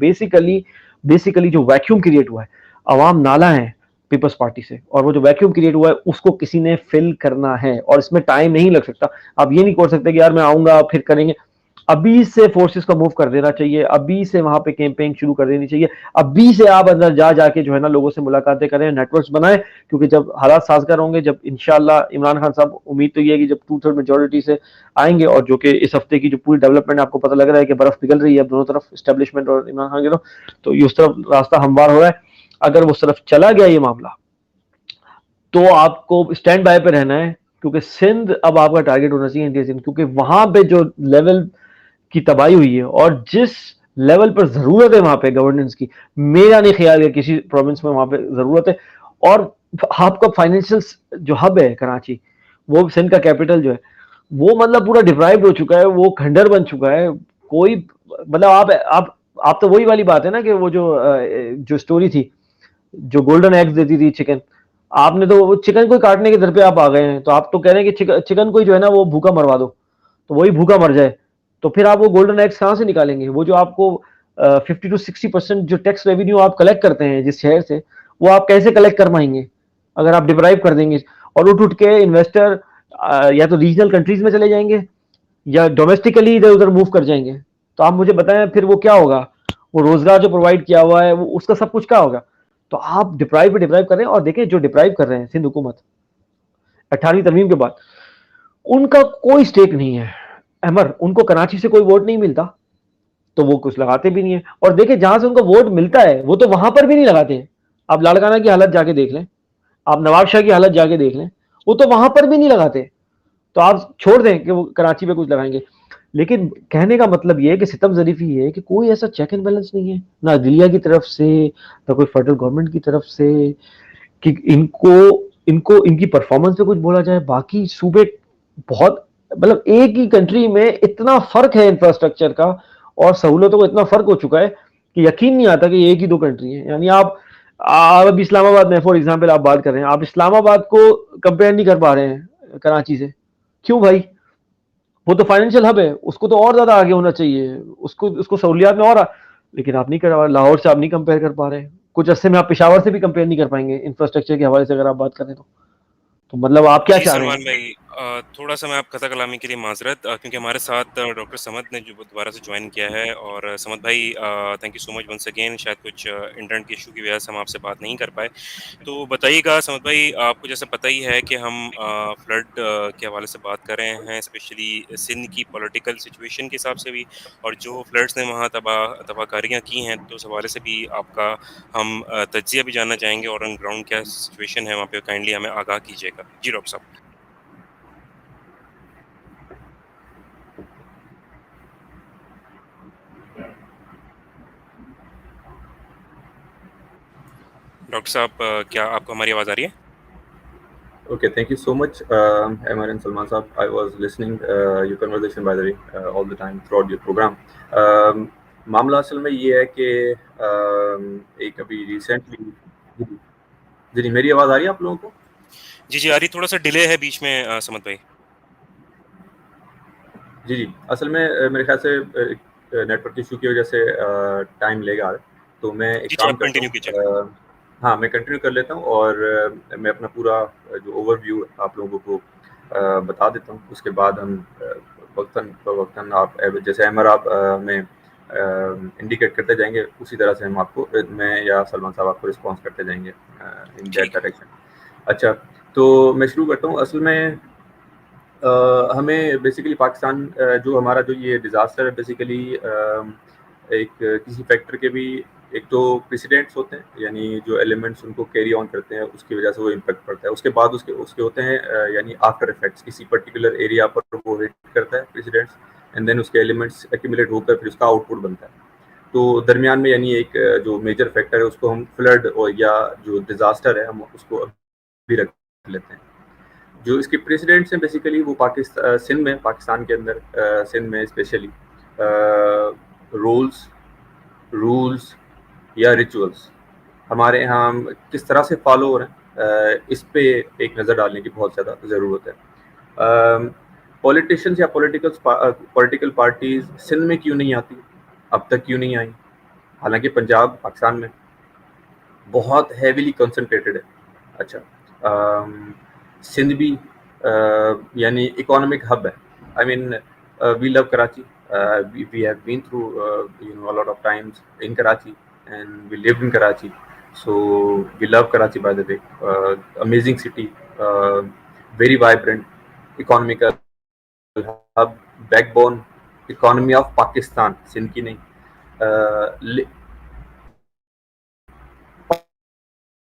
बेसिकली जो वैक्यूम क्रिएट हुआ है, अवाम नाला है पीपल्स पार्टी से, और वो जो वैक्यूम क्रिएट हुआ है उसको किसी ने फिल करना है, और इसमें टाइम नहीं लग सकता। आप ये नहीं कर सकते कि यार मैं आऊंगा फिर करेंगे। अभी से फोर्सेस को मूव कर देना चाहिए, अभी से वहां पे कैंपेन शुरू कर देनी चाहिए, अभी से आप अंदर जा जाके जो है ना लोगों से मुलाकातें करें, नेटवर्क्स बनाएं, क्योंकि जब हालात साजगार होंगे, जब इंशाल्लाह इमरान खान साहब, उम्मीद तो ये है कि जब 2/3 मेजोरिटी से आएंगे, और जो कि इस हफ्ते की जो पूरी डेवलपमेंट आपको पता लग रहा है कि बर्फ पिघल रही है अब दोनों तरफ, एस्टेब्लिशमेंट और इमरान खान की तरफ, तो ये उस तरफ रास्ता हमवार हो रहा है। अगर वो उस तरफ चला गया ये मामला, तो आपको स्टैंड बाय पे रहना है, क्योंकि सिंध अब आपका टारगेट होना चाहिए इंडिया सिंध, क्योंकि वहां पे जो लेवल की तबाही हुई है और जिस लेवल पर जरूरत है वहां पे गवर्नेंस की, मेरा नहीं ख्याल है किसी प्रोविंस में वहां पे जरूरत है। और आपका फाइनेंशियल जो हब है कराची, वो सिंध का कैपिटल जो है, वो मतलब पूरा डिप्राइव्ड हो चुका है, वो खंडर बन चुका है। कोई मतलब आप तो वही वाली बात है ना कि वो जो स्टोरी थी, जो गोल्डन एग्स देती थी चिकन, आपने तो वो चिकन को काटने के दर पे आप आ गए हैं, तो आप तो कह रहे हैं कि चिकन को जो है ना वो भूखा मरवा दो, तो वही भूखा मर जाए। तो फिर आप वो गोल्डन एग्स कहाँ से निकालेंगे? वो जो आपको 50 to 60% जो टैक्स रेवेन्यू आप कलेक्ट करते हैं जिस शहर से, वो आप कैसे कलेक्ट कर पाएंगे अगर आप डिप्राइव कर देंगे? और उठ उठ के इन्वेस्टर या तो रीजनल कंट्रीज में चले जाएंगे या डोमेस्टिकली इधर उधर मूव कर जाएंगे। तो आप मुझे बताएं फिर वो क्या होगा? वो रोजगार जो प्रोवाइड किया हुआ है वो उसका सब कुछ क्या होगा? तो आप डिप्राइव कर रहे हैं। और देखिए जो डिप्राइव कर रहे हैं सिंध हुकूमत 18वीं तरमीम के बाद, उनका कोई स्टेक नहीं है अमर, उनको कराची से कोई वोट नहीं मिलता, तो वो कुछ लगाते भी नहीं है। और देखिए जहां से उनको वोट मिलता है वो तो वहां पर भी नहीं लगाते हैं। आप लाड़काना की हालत जाके देख लें, आप नवाब शाह की हालत जाके देख लें, वो तो वहां पर भी नहीं लगाते। तो आप छोड़ दें कि वो कराची पे कुछ लगाएंगे। लेकिन कहने का मतलब ये है कि सितम ज़रीफ़ी ये है कि कोई ऐसा चेक एंड बैलेंस नहीं है, ना दिल्लिया की तरफ से, ना कोई फेडरल गवर्नमेंट की तरफ से, कि इनको इनको इनकी परफॉर्मेंस पे कुछ बोला जाए। बाकी सूबे बहुत, मतलब एक ही कंट्री में इतना फ़र्क है इंफ्रास्ट्रक्चर का और सहूलतों का इतना फ़र्क हो चुका है कि यकीन नहीं आता कि ये एक ही 2 कंट्री है। यानी आप अभी इस्लामाबाद में फॉर एग्ज़ाम्पल आप बात कर रहे हैं, आप इस्लामाबाद को कंपेयर नहीं कर पा रहे हैं कराची से। क्यों भाई? वो तो फाइनेंशियल हब है, उसको तो और ज़्यादा आगे होना चाहिए, उसको उसको सहूलियात में और लेकिन आप नहीं कर पा रहे, लाहौर से आप नहीं कंपेयर कर पा रहे। कुछ अरसे में आप पेशावर से भी कंपेयर नहीं कर पाएंगे इंफ्रास्ट्रक्चर के हवाले से अगर आप बात करें तो मतलब आप क्या जी, चाह रहे सलमान हैं? भाई थोड़ा-सा मैं आप ख़ता कलामी के लिए माज़रत क्योंकि हमारे साथ डॉक्टर समद ने जो दोबारा से जॉइन किया है और समद भाई thank you so much once again शायद कुछ इंटरनेट के इश्यू की वजह से हम आपसे बात नहीं कर पाए। तो बताइएगा समद भाई आपको जैसे पता ही है कि हम फ्लड के हवाले से बात कर रहे हैं स्पेशली सिंध की पॉलिटिकल सिचुएशन के हिसाब से भी और जो फ्लड्स ने वहाँ तबाहकारियाँ की हैं तो उस हवाले से भी आपका हम तज्ज़िया भी जानना चाहेंगे और ऑन ग्राउंड क्या सिचुएशन है वहाँ पे काइंडली हमें आगाह कीजिएगा। जी, डॉक्टर साहब। डॉक्टर साहब क्या आपको हमारी आवाज़ आ रही है? Okay, thank you so much, Amar and Salman Saab. I was listening your conversation by the way all the time throughout your program. मामला असल में ये है कि एक अभी रिसेंटली जी जी मेरी आवाज़ आ रही है आप लोगों को? जी, जी, आ रही थोड़ा-सा डिले है बीच में समद भाई। जी, जी। असल में मेरे ख़्याल से नेटवर्क इश्यू की वजह से टाइम लेगा। तो मैं एक जी, जी, काम आप करता कंटिन्यू कीजिए। हूँ हाँ, मैं कंटिन्यू कर लेता हूँ और मैं अपना पूरा जो ओवरव्यू आप लोगों को बता देता हूँ। उसके बाद हम वक़्तन आप जैसे अमर आप में इंडिकेट करते जाएँगे, उसी तरह से हम आपको मैं या सलमान साहब आपको रिस्पॉन्स करते जाएँगे इन दैट ठीक है। डायरेक्शन। अच्छा, तो मैं शुरू करता हूँ। असल में हमें बेसिकली पाकिस्तान जो हमारा जो ये डिज़ास्टर है बेसिकली एक किसी फैक्टर के भी एक तो प्रेसिडेंट्स होते हैं, यानी जो एलिमेंट्स उनको कैरी ऑन करते हैं उसकी वजह से वो इम्पैक्ट पड़ता है। उसके बाद उसके उसके होते हैं यानी आफ्टर इफेक्ट्स, किसी पर्टिकुलर एरिया पर वो हिट करता है प्रेसिडेंट्स एंड देन उसके एलिमेंट्स एक्यूमुलेट होकर फिर उसका आउटपुट बनता है। तो दरमियान में यानी एक जो मेजर फैक्टर है उसको हम फ्लड और या जो डिज़ास्टर है हम उसको अभी रख लेते हैं। जो इसके प्रेसिडेंट्स हैं बेसिकली वो सिंध में, पाकिस्तान के अंदर सिंध में स्पेशली रूल्स या रिचुअल्स हमारे यहाँ हम किस तरह से फॉलो हो रहे हैं इस पे एक नज़र डालने की बहुत ज़्यादा ज़रूरत है। पॉलिटिशियंस या पॉलिटिकल पार्टीज सिंध में क्यों नहीं आती, अब तक क्यों नहीं आई? हालांकि पंजाब पाकिस्तान में बहुत हैवीली कंसंट्रेटेड है। अच्छा, सिंध भी यानी इकोनॉमिक हब है। I mean we love Karachi, we have been through a lot of times in Karachi and we lived in Karachi, so we love Karachi by the way. Amazing city, very vibrant, economical hub, backbone economy of Pakistan, Sindh की नहीं।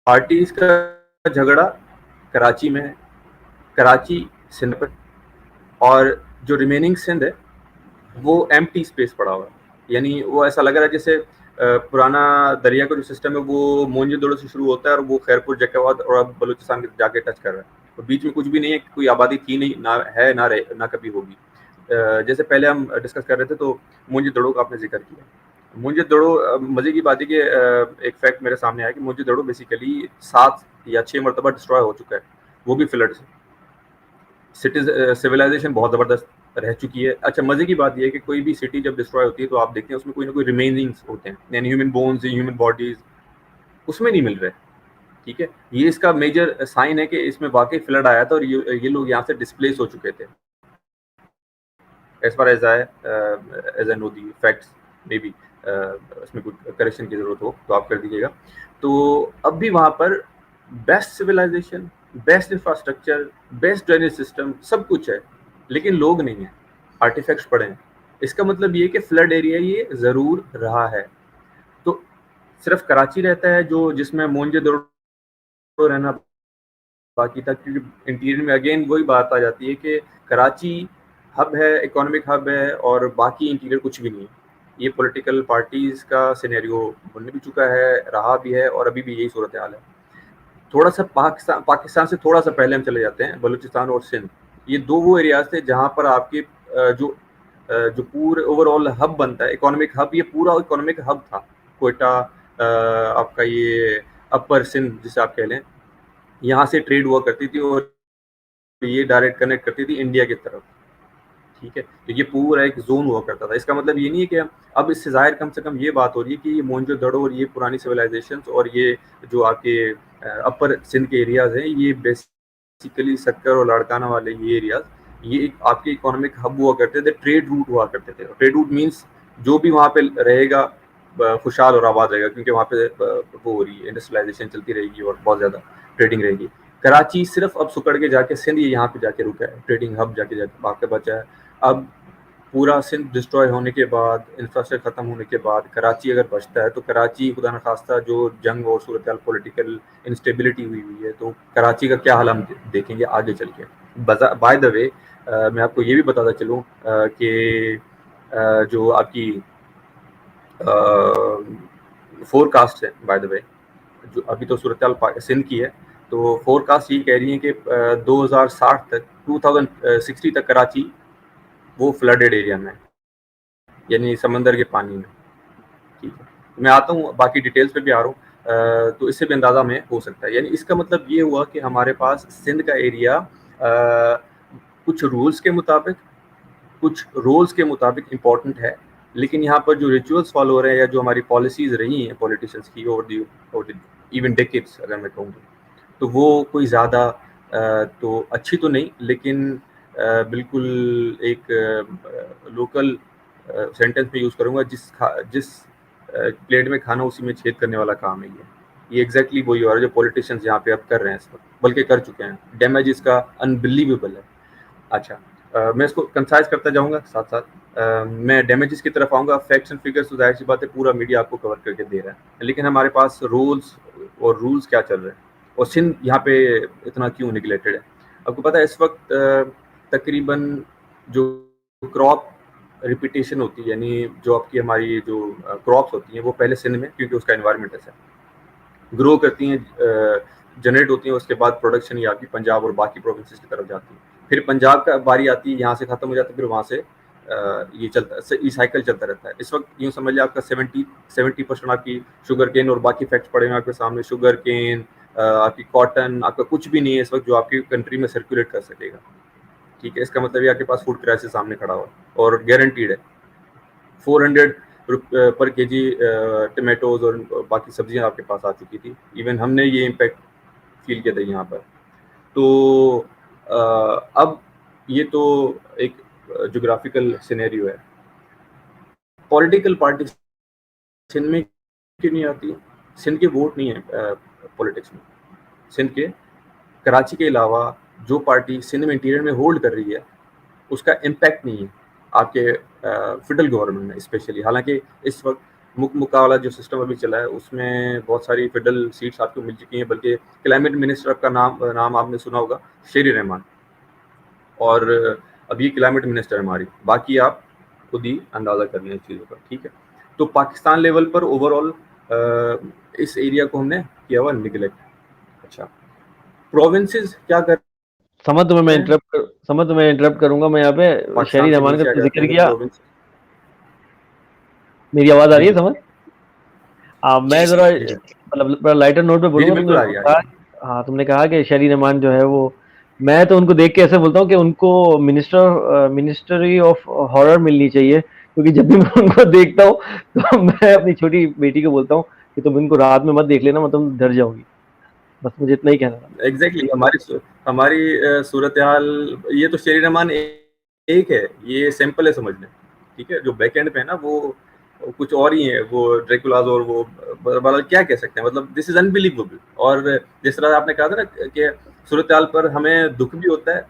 Parties का झगड़ा कराची में है, कराची सिंध पर, और जो remaining Sindh है वो एम्प्टी स्पेस पड़ा हुआ है। यानी वो ऐसा लग रहा है जैसे पुराना दरिया का जो सिस्टम है वो मोइंजोदड़ो से शुरू होता है और वो खैरपुर, जैकाबाद और अब बलूचिस्तान के जाके टच कर रहा है। तो बीच में कुछ भी नहीं है, कोई आबादी थी नहीं, ना है ना कभी होगी। जैसे पहले हम डिस्कस कर रहे थे तो मोइंजोदड़ो का आपने जिक्र किया। मोइंजोदड़ो मज़े की बात है कि एक फैक्ट मेरे सामने आया कि मोइंजोदड़ो बेसिकली 7 या 6 मरतबा डिस्ट्रॉय हो चुका है, वो भी फ्लड से। सिविलाइजेशन बहुत ज़बरदस्त रह चुकी है। अच्छा, मज़े की बात यह है कि कोई भी सिटी जब डिस्ट्रॉय होती है तो आप देखते हैं उसमें कोई ना कोई रिमेनिंग्स होते हैं, यानी ह्यूमन बोन्स, ह्यूमन बॉडीज उसमें नहीं मिल रहे। ठीक है, ये इसका मेजर साइन है कि इसमें वाकई फ्लड आया था और ये लोग यहाँ से डिस्प्लेस हो चुके थे। As far as I know the facts, may be इसमें कुछ करेक्शन की ज़रूरत हो तो आप कर दीजिएगा। तो अब भी वहाँ पर best civilisation, best infrastructure, best drainage system सब कुछ है, लेकिन लोग नहीं हैं, आर्टिफैक्ट्स पड़े हैं। इसका मतलब ये कि फ्लड एरिया ये ज़रूर रहा है। तो सिर्फ कराची रहता है जो जिसमें मोहनजोदड़ो रहना बाकी था, क्योंकि इंटीरियर में अगेन वही बात आ जाती है कि कराची हब है, इकोनॉमिक हब है, और बाकी इंटीरियर कुछ भी नहीं है। ये पॉलिटिकल पार्टीज़ का सिनेरियो बन भी चुका है, रहा भी है, और अभी भी यही सूरत हाल है। थोड़ा सा पाकिस्तान से थोड़ा सा पहले हम चले जाते हैं, बलूचिस्तान और सिंध, ये दो वो एरियाज थे जहाँ पर आपके जो पूरे ओवरऑल हब बनता है, इकोनॉमिक हब, ये पूरा इकोनॉमिक हब था। कोयटा, आपका ये अपर सिंध जिसे आप कह लें, यहाँ से ट्रेड हुआ करती थी और ये डायरेक्ट कनेक्ट करती थी इंडिया की तरफ। ठीक है, तो ये पूरा एक जोन हुआ करता था। इसका मतलब ये नहीं है कि अब इससे ज़ाहिर कम से कम ये बात हो रही है कि ये मोहनजोदड़ो और ये पुरानी सिविलाइजेशंस और ये जो आपके अपर सिंध के एरियाज हैं, ये बेसिकली सक्कर और लाड़काना वाले ये एरियाज, ये एक आपके इकोनॉमिक हब हुआ करते थे, ट्रेड रूट हुआ करते थे। ट्रेड रूट मीन्स जो भी वहाँ पे रहेगा खुशहाल और आबाद रहेगा, क्योंकि वहाँ पे वो हो रही है, इंडस्ट्रियलाइजेशन चलती रहेगी और बहुत ज़्यादा ट्रेडिंग रहेगी। कराची सिर्फ अब सुकड़ के जाके सिंध ये यहाँ पे जाके रुका है, ट्रेडिंग हब जाके बाकी बचा है। अब पूरा सिंध डिस्ट्रॉय होने के बाद, इंफ्रास्ट्रक्चर खत्म होने के बाद कराची अगर बचता है, तो कराची खुदा न खास्ता जो जंग और सूरत हाल पॉलिटिकल इंस्टेबिलिटी हुई है, तो कराची का क्या हाल हम देखेंगे आगे चल के। बाय द वे, मैं आपको ये भी बताता चलूँ कि जो आपकी फोरकास्ट है, बाय द वे, जो अभी तो सूरत हाल सिंध की है, तो फोरकास्ट ये कह रही है कि 2060 तक 2060 तक कराची वो फ्लडेड एरिया में, यानी समंदर के पानी में। ठीक है, मैं आता हूँ, बाकी डिटेल्स पे भी आ रहा हूँ। तो इससे भी अंदाज़ा में हो सकता है, यानी इसका मतलब ये हुआ कि हमारे पास सिंध का एरिया कुछ रूल्स के मुताबिक, कुछ रोल्स के मुताबिक इम्पोर्टेंट है, लेकिन यहाँ पर जो रिचुअल्स फॉलो हो रहे हैं या जो हमारी पॉलिसीज़ रही हैं पॉलिटिशियंस की और इवन डेकेड्स अगर मैं कहूँ, तो वो कोई ज़्यादा तो अच्छी तो नहीं, लेकिन बिल्कुल एक लोकल सेंटेंस में यूज़ करूँगा, जिस प्लेट में खाना उसी में छेद करने वाला काम है ये एग्जैक्टली वही हो रहा है जो पॉलिटिशियंस यहाँ पे अब कर रहे हैं इस वक्त, बल्कि कर चुके हैं। डैमेज इसका अनबिलीवेबल है। अच्छा, मैं इसको कंसाइज करता जाऊँगा, साथ साथ मैं डैमेजेस की तरफ आऊँगा। फैक्ट्स एंड फिगर्स तो जाहिर सी बात है पूरा मीडिया आपको कवर करके दे रहा है, लेकिन हमारे पास रूल्स और रूल्स क्या चल रहे हैं, और सिंध यहाँ पे इतना क्यों निगलेक्टेड है। आपको पता है इस वक्त तकरीबन जो क्रॉप रिपीटेशन होती है, यानी जो आपकी हमारी जो क्रॉप्स होती हैं वो पहले सिंध में, क्योंकि उसका एनवायरनमेंट ऐसा ग्रो करती हैं, जनरेट होती हैं, उसके बाद प्रोडक्शन ये आपकी पंजाब और बाकी प्रोविंसेस की तरफ जाती है। फिर पंजाब का बारी आती है, यहाँ से ख़त्म हो जाता है, फिर वहाँ से ये साइकिल चलता रहता है। इस वक्त यूँ समझ लिया आपका 70% आपकी शुगर केन और बाकी फैक्ट्स पड़े हुए आपके सामने। शुगर केन, आपकी कॉटन, आपका कुछ भी नहीं है इस वक्त जो आपकी कंट्री में सर्कुलेट कर सकेगा। ठीक है, इसका मतलब ये आपके पास फूड क्राइसिस सामने खड़ा हुआ और गारंटीड है। 400 पर केजी टमाटोज और बाकी सब्जियां आपके पास आ चुकी थी। इवन हमने ये इम्पैक्ट फील किया था यहाँ पर। तो अब ये तो एक जोग्राफिकल सिनेरियो है। पॉलिटिकल पार्टी सिंध में क्यों नहीं आती? सिंध के वोट नहीं है पॉलिटिक्स में। सिंध के कराची के अलावा जो पार्टी सिंध में इंटीरियर में होल्ड कर रही है उसका इम्पैक्ट नहीं है आपके फेडरल गवर्नमेंट में स्पेशली। हालांकि इस वक्त मुक्का वाला जो सिस्टम अभी चला है उसमें बहुत सारी फेडरल सीट्स आपको मिल चुकी हैं, बल्कि क्लाइमेट मिनिस्टर का नाम आपने सुना होगा, शेरी रहमान, और अब ये क्लाइमेट मिनिस्टर है हमारी। बाकी आप खुद ही अंदाज़ा कर लें इस चीज़ों का। ठीक है, तो पाकिस्तान लेवल पर ओवरऑल इस एरिया को हमने किया हुआ निगलेक्ट। अच्छा, प्रोविंसेस क्या कर समझ तुम्हें मैं इंटरप्ट करूंगा। मैं यहाँ पे शहरी रहमान का जिक्र किया। मेरी आवाज आ रही है समझ? मैं जरा मतलब लाइटर नोट पे बोलूंगा। हाँ, तुमने कहा कि शहरी रहमान जो है वो, मैं तो उनको देख के ऐसे बोलता हूँ कि उनको मिनिस्ट्री ऑफ हॉरर मिलनी चाहिए, क्योंकि जब भी मैं उनको देखता हूँ तो मैं अपनी छोटी बेटी को बोलता हूँ कि तुम इनको रात में मत देख लेना, तुम डर जाओगी। बस मुझे इतना ही कहना था। एग्जैक्टली हमारी सूरत हाल, ये तो शेरी रहमान एक है, ये सैंपल है समझ लें। ठीक है, जो बैक एंड पे है ना वो कुछ और ही है, वो ड्रैकुलाज और वो क्या कह सकते हैं, मतलब दिस इज अनबिलीवेबल। और जिस तरह आपने कहा था ना कि सूरत हाल पर हमें दुख भी होता है,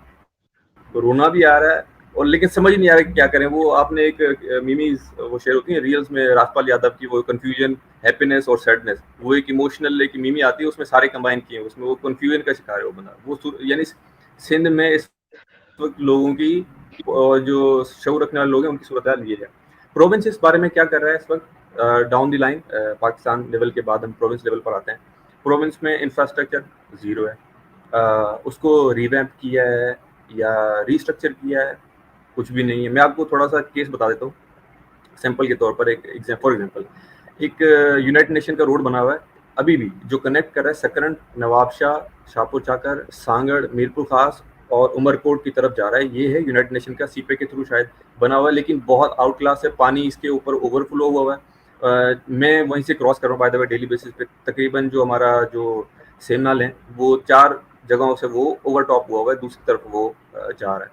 रोना भी आ रहा है, और लेकिन समझ नहीं आ रहा क्या करें। वो आपने एक मीमीज वो शेयर होती है रील्स में, राजपाल यादव की, वो कंफ्यूजन, हैप्पीनेस और सैडनेस, वो एक इमोशनल एक मीमी आती है, उसमें सारे कंबाइन किए हैं, उसमें वो कंफ्यूजन का शिकार है वो बंदा। वो यानी सिंध में इस वक्त लोगों की जो शऊर रखने वाले लोग हैं उनकी सूरत हाल ये है। प्रोविंस इस बारे में क्या कर रहा है इस वक्त down the line, Pakistan level के बाद हम प्रोविंस लेवल पर आते हैं। प्रोविंस में इंफ्रास्ट्रक्चर जीरो है, उसको रिवैम्प किया है या रीस्ट्रक्चर किया है, कुछ भी नहीं है। मैं आपको थोड़ा सा केस बता देता हूँ सैंपल के तौर पर। एक फॉर एग्जांपल एक यूनाइटेड नेशन का रोड बना हुआ है अभी भी, जो कनेक्ट कर रहा है सकरन, नवाबशाह, शाहपुर चाकर, सांगड़, मीरपुर खास और उमरकोट की तरफ जा रहा है। ये है यूनाइटेड नेशन का सीपे के थ्रू शायद बना हुआ है, लेकिन बहुत आउट क्लास है, पानी इसके ऊपर ओवरफ्लो हुआ है। मैं वहीं से क्रॉस कर रहा हूँ by the way daily basis पे। तकरीबन जो हमारा जो सेमनाल है वो 4 जगहों से वो ओवर टॉप हुआ है, दूसरी तरफ वो जा रहा है।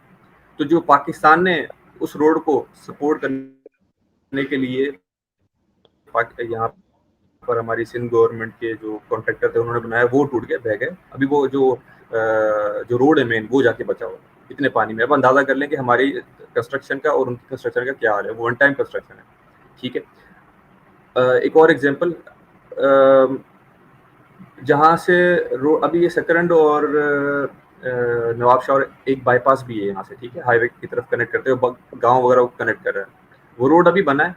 तो जो पाकिस्तान ने उस रोड को सपोर्ट करने के लिए यहाँ पर हमारी सिंध गवर्नमेंट के जो कॉन्ट्रैक्टर थे उन्होंने बनाया, वो टूट गए, बह गए। अभी वो जो रोड है मेन वो जाके बचा हुआ इतने पानी में। अब अंदाजा कर लें कि हमारी कंस्ट्रक्शन का और उनकी कंस्ट्रक्शन का क्या हाल है। वो वन टाइम कंस्ट्रक्शन है, ठीक है। एक और एग्जांपल, जहाँ से अभी ये सकरंड और नवाबशाह और एक बाईपास भी है यहाँ से, ठीक है, हाईवे की तरफ कनेक्ट करते हुए गाँव वगैरह को कनेक्ट कर रहा है। वो रोड अभी बना है,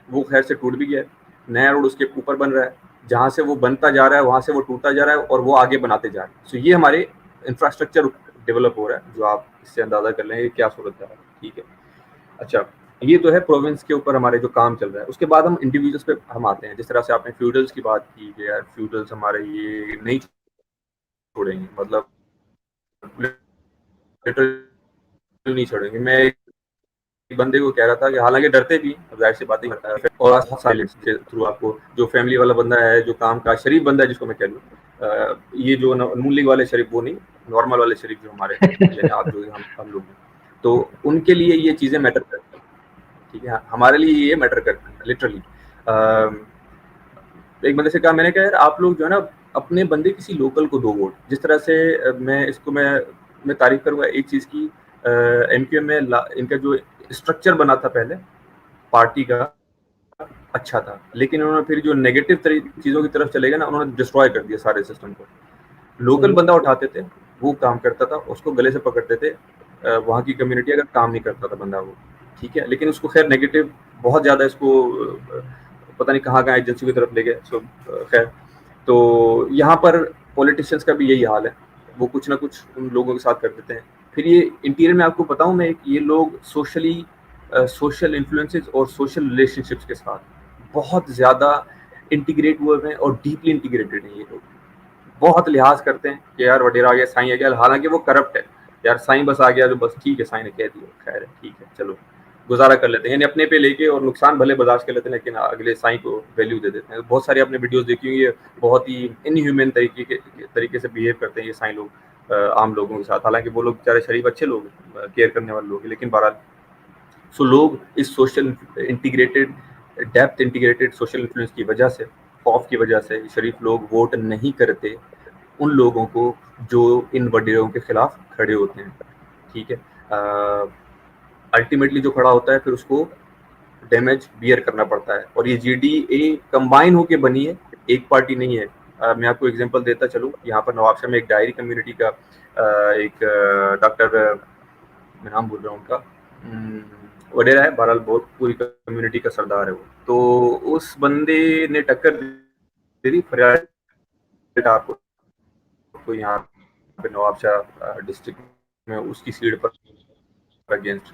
वो खैर से टूट भी गया है, नया रोड उसके ऊपर बन रहा है। जहाँ से वो बनता जा रहा है वहाँ से वो टूटता जा रहा है और वो आगे बनाते जा रहे हैं। सो ये हमारे इंफ्रास्ट्रक्चर डेवलप हो रहा है, जो आप इससे अंदाजा कर लें क्या सूरत है, ठीक है। अच्छा, ये तो है प्रोविंस के ऊपर हमारे जो काम चल रहा है। उसके बाद हम इंडिविजुअल्स पे हम आते हैं। जिस तरह से आपने फ्यूडल्स की बात की कि यार फ्यूडल्स हमारे ये नहीं छोड़ेंगे, मतलब नहीं छोड़ेंगे। मैं एक बंदे को कह रहा था कि हालांकि डरते भी, जाहिर सी बात ही करता है, और साइलेंस के थ्रू आपको जो फैमिली वाला बंदा है, जो काम का शरीफ बंदा है जिसको मैं कह लूँ, ये जो नून लीग वाले शरीफ वो नहीं, नॉर्मल वाले शरीफ जो हमारे यानी आप जो हम लोग हैं, तो उनके लिए ये चीज़ें मैटर करती हैं, ठीक है। हमारे लिए ये मैटर करती है लिटरली। एक बंदे से कहा, मैंने कहा यार आप लोग जो है ना अपने बंदे किसी लोकल को दो वोट। जिस तरह से मैं तारीफ करूँगा एक चीज़ की, MQM में इनका जो स्ट्रक्चर बना था पहले पार्टी का अच्छा था, लेकिन उन्होंने फिर जो नेगेटिव चीज़ों की तरफ चले गए ना, उन्होंने डिस्ट्रॉय कर दिया सारे सिस्टम को। लोकल बंदा उठाते थे, वो काम करता था, उसको गले से पकड़ते थे, वहाँ की कम्युनिटी अगर काम नहीं करता था बंदा वो, ठीक है, लेकिन उसको खैर नेगेटिव बहुत ज़्यादा इसको पता नहीं कहाँ एजेंसी की तरफ ले गए। सो खैर, तो यहाँ पर पॉलिटिशियंस का भी यही हाल है, वो कुछ ना कुछ उन लोगों के साथ कर देते हैं। फिर ये इंटीरियर में आपको बताऊँ मैं, ये लोग सोशल इन्फ्लुएंसेस और सोशल रिलेशनशिप्स के साथ बहुत ज़्यादा इंटीग्रेट हुए हैं और डीपली इंटीग्रेटेड हैं। ये लोग बहुत लिहाज करते हैं कि यार वडेरा आ गया, साईं आ गया, हालांकि वो करप्ट है यार। साईं बस आ गया तो बस ठीक है, साईं ने कह दिया, खैर है, ठीक है, चलो गुजारा कर लेते हैं, यानी अपने पे लेके और नुकसान भले बर्दाश्त कर लेते हैं, लेकिन अगले साईं को वैल्यू दे देते हैं। बहुत सारी आपने वीडियोस देखी हुई है, बहुत ही इनह्यूमन तरीके से बिहेव करते हैं ये साईं लोग आम लोगों के साथ। हालांकि वो लोग बेचारे शरीफ अच्छे लोग, केयर करने वाले लोग हैं, लेकिन बहरहाल सो लोग इस social depth integrated social influence की वजह से, खौफ की वजह से शरीफ लोग वोट नहीं करते उन लोगों को जो इन वडेरों के खिलाफ खड़े होते हैं, ठीक है। अल्टीमेटली जो खड़ा होता है फिर उसको डैमेज बियर करना पड़ता है, और ये GDA कंबाइन होके बनी है, एक पार्टी नहीं है। मैं आपको एग्जांपल देता चलूँ, यहाँ पर नवाबशाह में एक डायरी कम्युनिटी का एक डॉक्टर, मैं नाम भूल रहा हूँ उनका, वडेरा है, बहरहाल बहुत पूरी कम्युनिटी का सरदार है वो। तो उस बंदे ने टक्कर दे दी फरियाद को यहाँ पे नवाबशाह डिस्ट्रिक्ट में उसकी सीट पर अगेंस्ट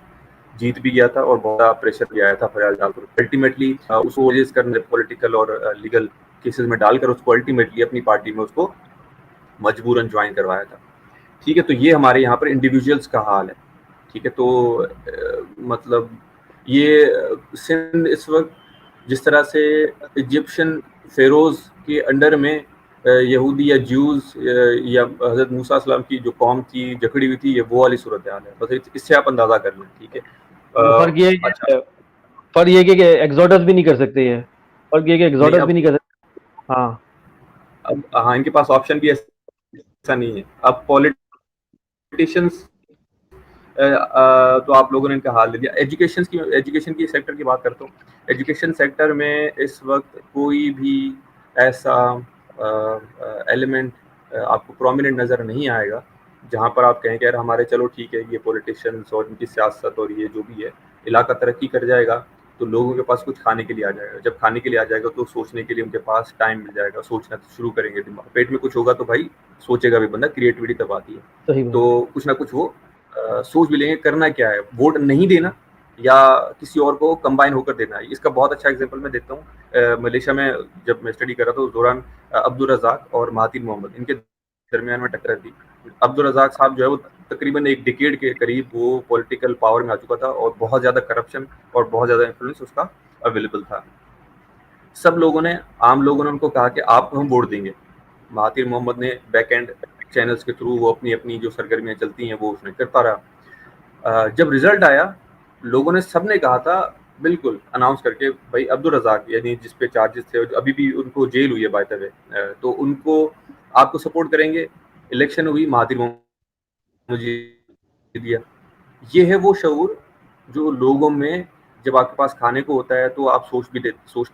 जीत भी गया था और बहुत प्रेशर भी आया था फरियाद डालकर। अल्टीमेटली उसको रेज करने पॉलिटिकल और लीगल केसेस में डालकर उसको अल्टीमेटली अपनी पार्टी में उसको मजबूरन ज्वाइन करवाया था, ठीक है। तो ये हमारे यहाँ पर इंडिविजुअल्स का हाल है, ठीक है। तो मतलब ये सिंध इस वक्त जिस तरह से इजिप्शियन फेरोज के अंडर में यहूदी या ज्यूज या हजरत मूसा सलाम की जो कौम थी जकड़ी हुई थी, ये वो वाली सूरत हाल है। बस इससे आप अंदाजा कर लें, ठीक है। फर्क ये अच्छा, पर ये कि एग्जॉडस भी नहीं कर सकते ये, फर्क ये कि एग्जॉडस भी नहीं कर सकते। हाँ, अब हाँ, इनके पास ऑप्शन भी ऐसा नहीं है। अब पॉलिटिशियंस तो आप लोगों ने इनका हाल दे दिया। एजुकेशन की सेक्टर की बात करता हूँ। एजुकेशन सेक्टर में इस वक्त कोई भी ऐसा एलिमेंट आपको प्रोमिनेंट नज़र नहीं आएगा जहाँ पर आप कहें कि यार हमारे चलो ठीक है, ये पॉलिटिशियंस और इनकी सियासत और ये जो भी है, इलाका तरक्की कर जाएगा तो लोगों के पास कुछ खाने के लिए आ जाएगा। जब खाने के लिए आ जाएगा तो सोचने के लिए उनके पास टाइम मिल जाएगा, सोचना शुरू करेंगे। दिमाग पेट में कुछ होगा तो भाई सोचेगा भी बंदा, क्रिएटिविटी तब आती है। सही बात। तो कुछ ना कुछ वो सोच भी लेंगे करना क्या है, वोट नहीं देना या किसी और को कंबाइन होकर देना है। इसका बहुत अच्छा एग्जांपल मैं देता हूँ। मलेशिया में जब मैं स्टडी कर रहा था उस दौरान अब्दुल रज़ाक और महातिर मोहम्मद इनके दरमियान में टक्कर थी। अब्दुल रज़ाक साहब जो है वो तकरीबन एक डिकेड के करीब वो पॉलिटिकल पावर में आ चुका था और बहुत ज़्यादा करप्शन और बहुत ज़्यादा इन्फ्लुएंस उसका अवेलेबल था। सब लोगों ने, आम लोगों ने उनको कहा कि आप हम वोट देंगे। महातिर मोहम्मद ने बैक एंड चैनल्स के थ्रू वो अपनी अपनी जो सरगर्मियाँ चलती हैं वो उसने करता रहा। जब रिजल्ट आया लोगों ने सबने कहा था बिल्कुल अनाउंस करके, भाई अब्दुल रज़ाक यानी जिस पे चार्जेस थे, अभी भी उनको जेल हुई है बाय द वे, तो उनको आपको सपोर्ट करेंगे। इलेक्शन हुई, महातिर मोहम्मद जी दिया। ये है वो शऊर जो लोगों में, जब आपके पास खाने को होता है तो आप सोचते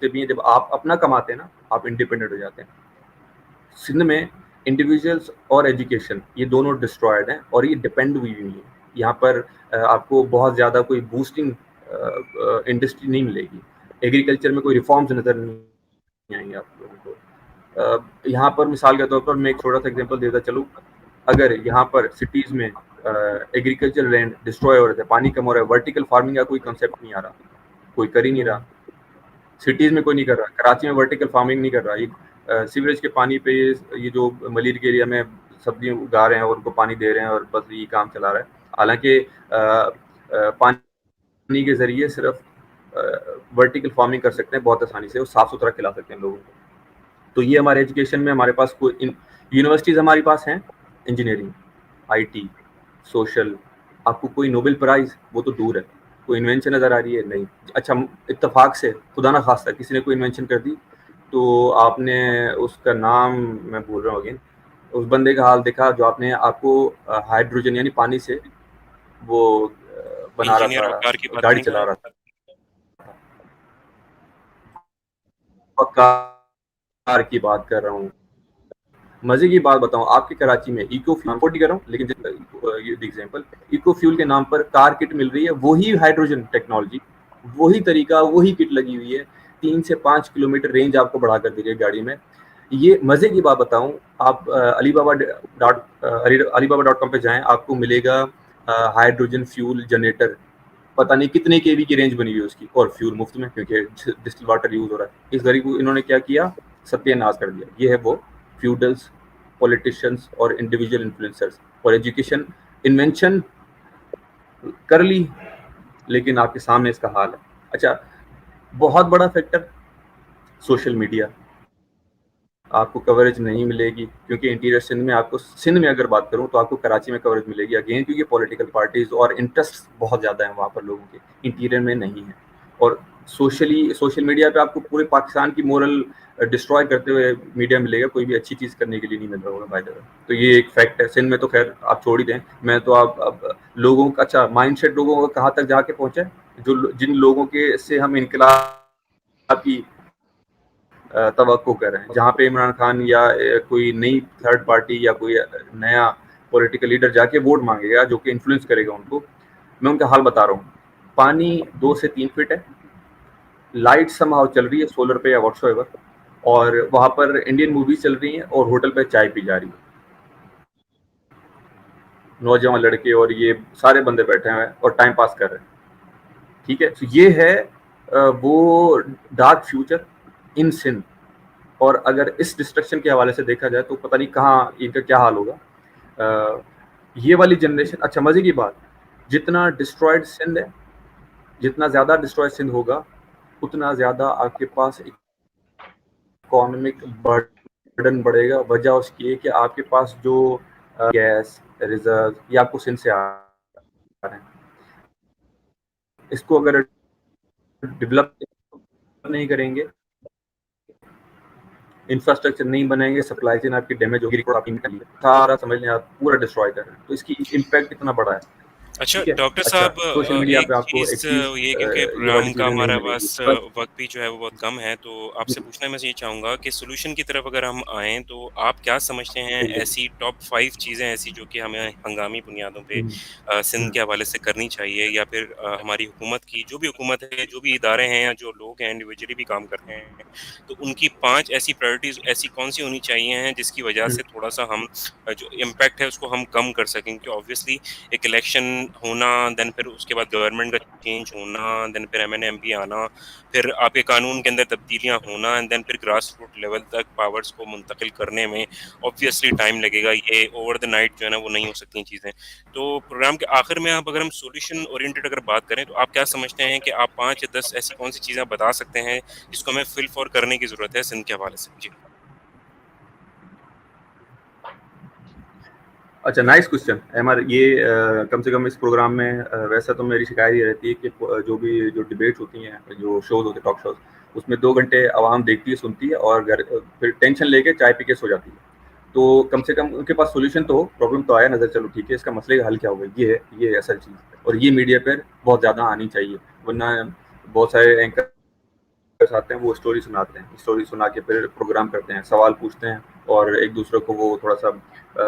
भी हैं, जब आप अपना कमाते हैं ना आप इंडिपेंडेंट हो जाते हैं। सिंध में इंडिविजुअल्स और एजुकेशन ये दोनों डिस्ट्रॉयड हैं और ये डिपेंड हुई हुई है। यहाँ पर आपको बहुत ज़्यादा कोई बूस्टिंग इंडस्ट्री नहीं मिलेगी। एग्रीकल्चर में कोई रिफॉर्म्स नज़र नहीं आएंगे आप लोगों को। यहाँ पर मिसाल के तौर पर मैं एक छोटा सा एग्जांपल देता चलूँ। अगर यहाँ पर सिटीज़ में एग्रीकल्चर लैंड डिस्ट्रॉय हो रहे थे, पानी कम हो रहा है, वर्टिकल फार्मिंग का कोई कंसेप्ट नहीं आ रहा, कोई कर ही नहीं रहा। सिटीज़ में कोई नहीं कर रहा, कराची में वर्टिकल फार्मिंग नहीं कर रहा। ये सीवरेज के पानी पे ये जो मलिर के एरिया में सब्जियां उगा रहे हैं और उनको पानी दे रहे हैं और बस ये काम चला रहा है। हालांकि पानी के ज़रिए सिर्फ वर्टिकल फार्मिंग कर सकते हैं बहुत आसानी से, वो साफ़ सुथरा खिला सकते हैं लोगों को। तो ये हमारे एजुकेशन में हमारे पास कोई यूनिवर्सिटीज़ हमारे पास हैं, इंजीनियरिंग, आईटी, सोशल, आपको कोई नोबेल प्राइज़ वो तो दूर है, कोई इन्वेंशन नज़र आ रही है नहीं। अच्छा इत्तेफाक से खुदा ना खास्ता किसी ने कोई इन्वेंशन कर दी तो आपने उसका नाम मैं भूल रहा हूँ अगेन, उस बंदे का हाल देखा जो आपको हाइड्रोजन यानी पानी से वो बना रहा इंजीनियर था, वकार की बात गाड़ी नहीं कर चला रहे? रहा था। वकार की बात कर रहा हूँ। मजे की बात बताऊं, आपके कराची में इको फ्यूल कर रहा हूँ, लेकिन एग्जांपल इको फ्यूल के नाम पर कार किट मिल रही है, वही हाइड्रोजन टेक्नोलॉजी, वही तरीका, वही किट लगी हुई है, 3 से 5 किलोमीटर रेंज आपको बढ़ा कर दे रही है गाड़ी में। ये मजे की बात बताऊं, आप alibaba.com पे जाएं, आपको मिलेगा हाइड्रोजन फ्यूल जनरेटर, पता नहीं कितने केवी की रेंज बनी हुई है उसकी, और फ्यूल मुफ्त में क्योंकि डिस्टिल वाटर यूज हो रहा है। इस गरीब को इन्होंने क्या किया, सत्यानाश कर दिया। ये है वो फ्यूडल्स, पॉलिटिशियंस और इंडिविजुअल इन्फ्लुएंसर्स। और एजुकेशन इन्वेंशन कर ली लेकिन आपके सामने इसका हाल है। अच्छा, बहुत बड़ा फैक्टर सोशल मीडिया, आपको कवरेज नहीं मिलेगी क्योंकि इंटीरियर सिंध में, आपको सिंध में अगर बात करूं तो आपको कराची में कवरेज मिलेगी अगेन, क्योंकि पॉलिटिकल पार्टीज और इंटरेस्ट बहुत ज़्यादा हैं वहाँ पर लोगों के, इंटीरियर में नहीं है। और सोशल मीडिया पे आपको पूरे पाकिस्तान की मोरल डिस्ट्रॉय करते हुए मीडिया मिलेगा, कोई भी अच्छी चीज़ करने के लिए नहीं मिल रहा होगा बाय द वे। तो ये एक फैक्ट है। सिंध में तो खैर आप छोड़ ही दें, मैं तो आप अब लोगों का, अच्छा माइंड सेट लोगों का कहाँ तक जाके पहुँचा है, जिन लोगों के से हम इनकलाब की तवक्को कर रहे हैं, जहाँ पे इमरान खान या कोई नई थर्ड पार्टी या कोई नया पॉलिटिकल लीडर जाके वोट मांगेगा जो कि इन्फ्लुएंस करेगा उनको। मैं उनका हाल बता रहा हूँ, पानी 2 से 3 फीट है, लाइट समहाउ चल रही है सोलर पे या व्हाट्सएवर, और वहाँ पर इंडियन मूवीज चल रही हैं और होटल पे चाय पी जा रही है, नौजवान लड़के और ये सारे बंदे बैठे हैं और टाइम पास कर रहे हैं। ठीक है, तो ये है वो डार्क फ्यूचर इन सिंध। और अगर इस डिस्ट्रक्शन के हवाले से देखा जाए तो पता नहीं कहाँ इनका क्या हाल होगा। ये वाली जनरेशन, अच्छा मजे की बात, जितना डिस्ट्रॉयड सिंध है, जितना ज़्यादा डिस्ट्रॉयड सिंध होगा उतना ज़्यादा आपके पास इकोनॉमिक बर्डन बढ़ेगा। वजह उसकी है कि आपके पास जो गैस रिजर्व ये आपको सिंध से आ रहे हैं, इसको अगर डेवलप नहीं करेंगे, इंफ्रास्ट्रक्चर नहीं बनाएंगे, सप्लाई चेन आपकी डैमेज होगी, आपकी सारा समझ लें आप पूरा डिस्ट्रॉय कर रहे हैं। तो इसकी इम्पैक्ट इतना बड़ा है। अच्छा ठीक है। डॉक्टर अच्छा, साहब, सोशल मीडिया एक पे आपको चीज़ एक चीज़ ये क्योंकि ये वाली प्रोग्राम का चीज़ें नहीं हमारा मिलेगी। पास बस वक़्त भी जो है वो बहुत कम है, तो आपसे जी, पूछना मैं ये चाहूँगा कि सॉल्यूशन की तरफ अगर हम आएँ तो आप क्या समझते हैं बिल्कुल। ऐसी टॉप 5 चीज़ें ऐसी जो कि हमें हंगामी बुनियादों पे हुँ, सिंध हुँ, के हवाले से करनी चाहिए, या फिर हमारी हुकूमत की जो भी हुकूमत है, जो भी इदारे हैं या जो लोग हैं इंडिविजुअली भी काम कर रहे हैं, तो उनकी 5 ऐसी प्रायोरिटीज़ ऐसी कौन-सी होनी चाहिए हैं जिसकी वजह हुँ, से थोड़ा-सा हम जो इम्पैक्ट है उसको हम कम कर सकें? क्योंकि ऑब्वियसली एक इलेक्शन होना, देन फिर उसके बाद गवर्नमेंट का चेंज होना, देन फिर एमएनए एमपी आना, फिर आपके कानून के अंदर तब्दीलियां होना, एंड देन फिर ग्रास रूट लेवल तक पावर्स को मुंतकिल करने में ऑब्वियसली टाइम लगेगा। ये ओवर द नाइट जो है ना वो नहीं हो सकती चीज़ें। तो प्रोग्राम के आखिर में आप अगर हम सॉल्यूशन ओरिएंटेड अगर बात करें तो आप क्या समझते हैं कि आप 5 या 10 ऐसी कौन सी चीज़ें आप बता सकते हैं जिसको हमें फिल फॉर करने की ज़रूरत है सिंध के हवाले से? जी। अच्छा, नाइस क्वेश्चन अमर। ये कम से कम इस प्रोग्राम में वैसा तो मेरी शिकायत ये रहती है कि जो डिबेट्स होती हैं, जो शोज़ होते हैं, टॉक शोज़, उसमें 2 घंटे आवाम देखती है, सुनती है और फिर टेंशन लेके चाय पी के सो जाती है। तो कम से कम उनके पास सॉल्यूशन तो हो, प्रॉब्लम तो आया नज़र, चलो ठीक है, इसका मसले का हल क्या होगा? ये है असल चीज़, और ये मीडिया पर बहुत ज़्यादा आनी चाहिए, वरना बहुत सारे एंकर आते हैं, वो स्टोरी सुनाते हैं, स्टोरी सुना के फिर प्रोग्राम करते हैं, सवाल पूछते हैं और एक दूसरे को वो थोड़ा सा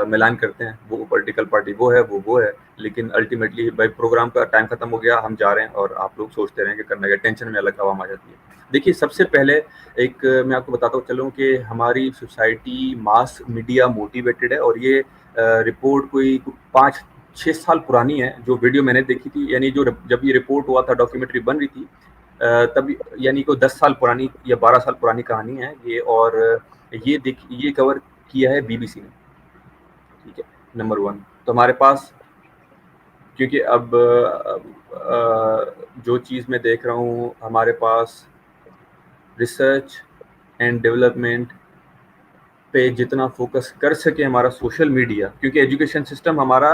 मिलान करते हैं, वो पॉलिटिकल पार्टी वो है, वो है, लेकिन अल्टीमेटली भाई प्रोग्राम का टाइम खत्म हो गया, हम जा रहे हैं और आप लोग सोचते रहें कि करना क्या, टेंशन में अलग आवाम आ जाती है। देखिए, सबसे पहले एक मैं आपको बताता हूँ चलूँ कि हमारी सोसाइटी मास मीडिया मोटिवेटेड है, और ये रिपोर्ट कोई 5-6 साल पुरानी है, जो वीडियो मैंने देखी थी, यानी जो जब ये रिपोर्ट हुआ था, डॉक्यूमेंट्री बन रही थी, तब यानी कोई 10 साल पुरानी या 12 साल पुरानी कहानी है ये, और ये कवर किया है बीबीसी ने, ठीक है, नंबर 1। तो हमारे पास, क्योंकि अब जो चीज़ मैं देख रहा हूँ, हमारे पास रिसर्च एंड डेवलपमेंट पे जितना फोकस कर सके हमारा सोशल मीडिया, क्योंकि एजुकेशन सिस्टम हमारा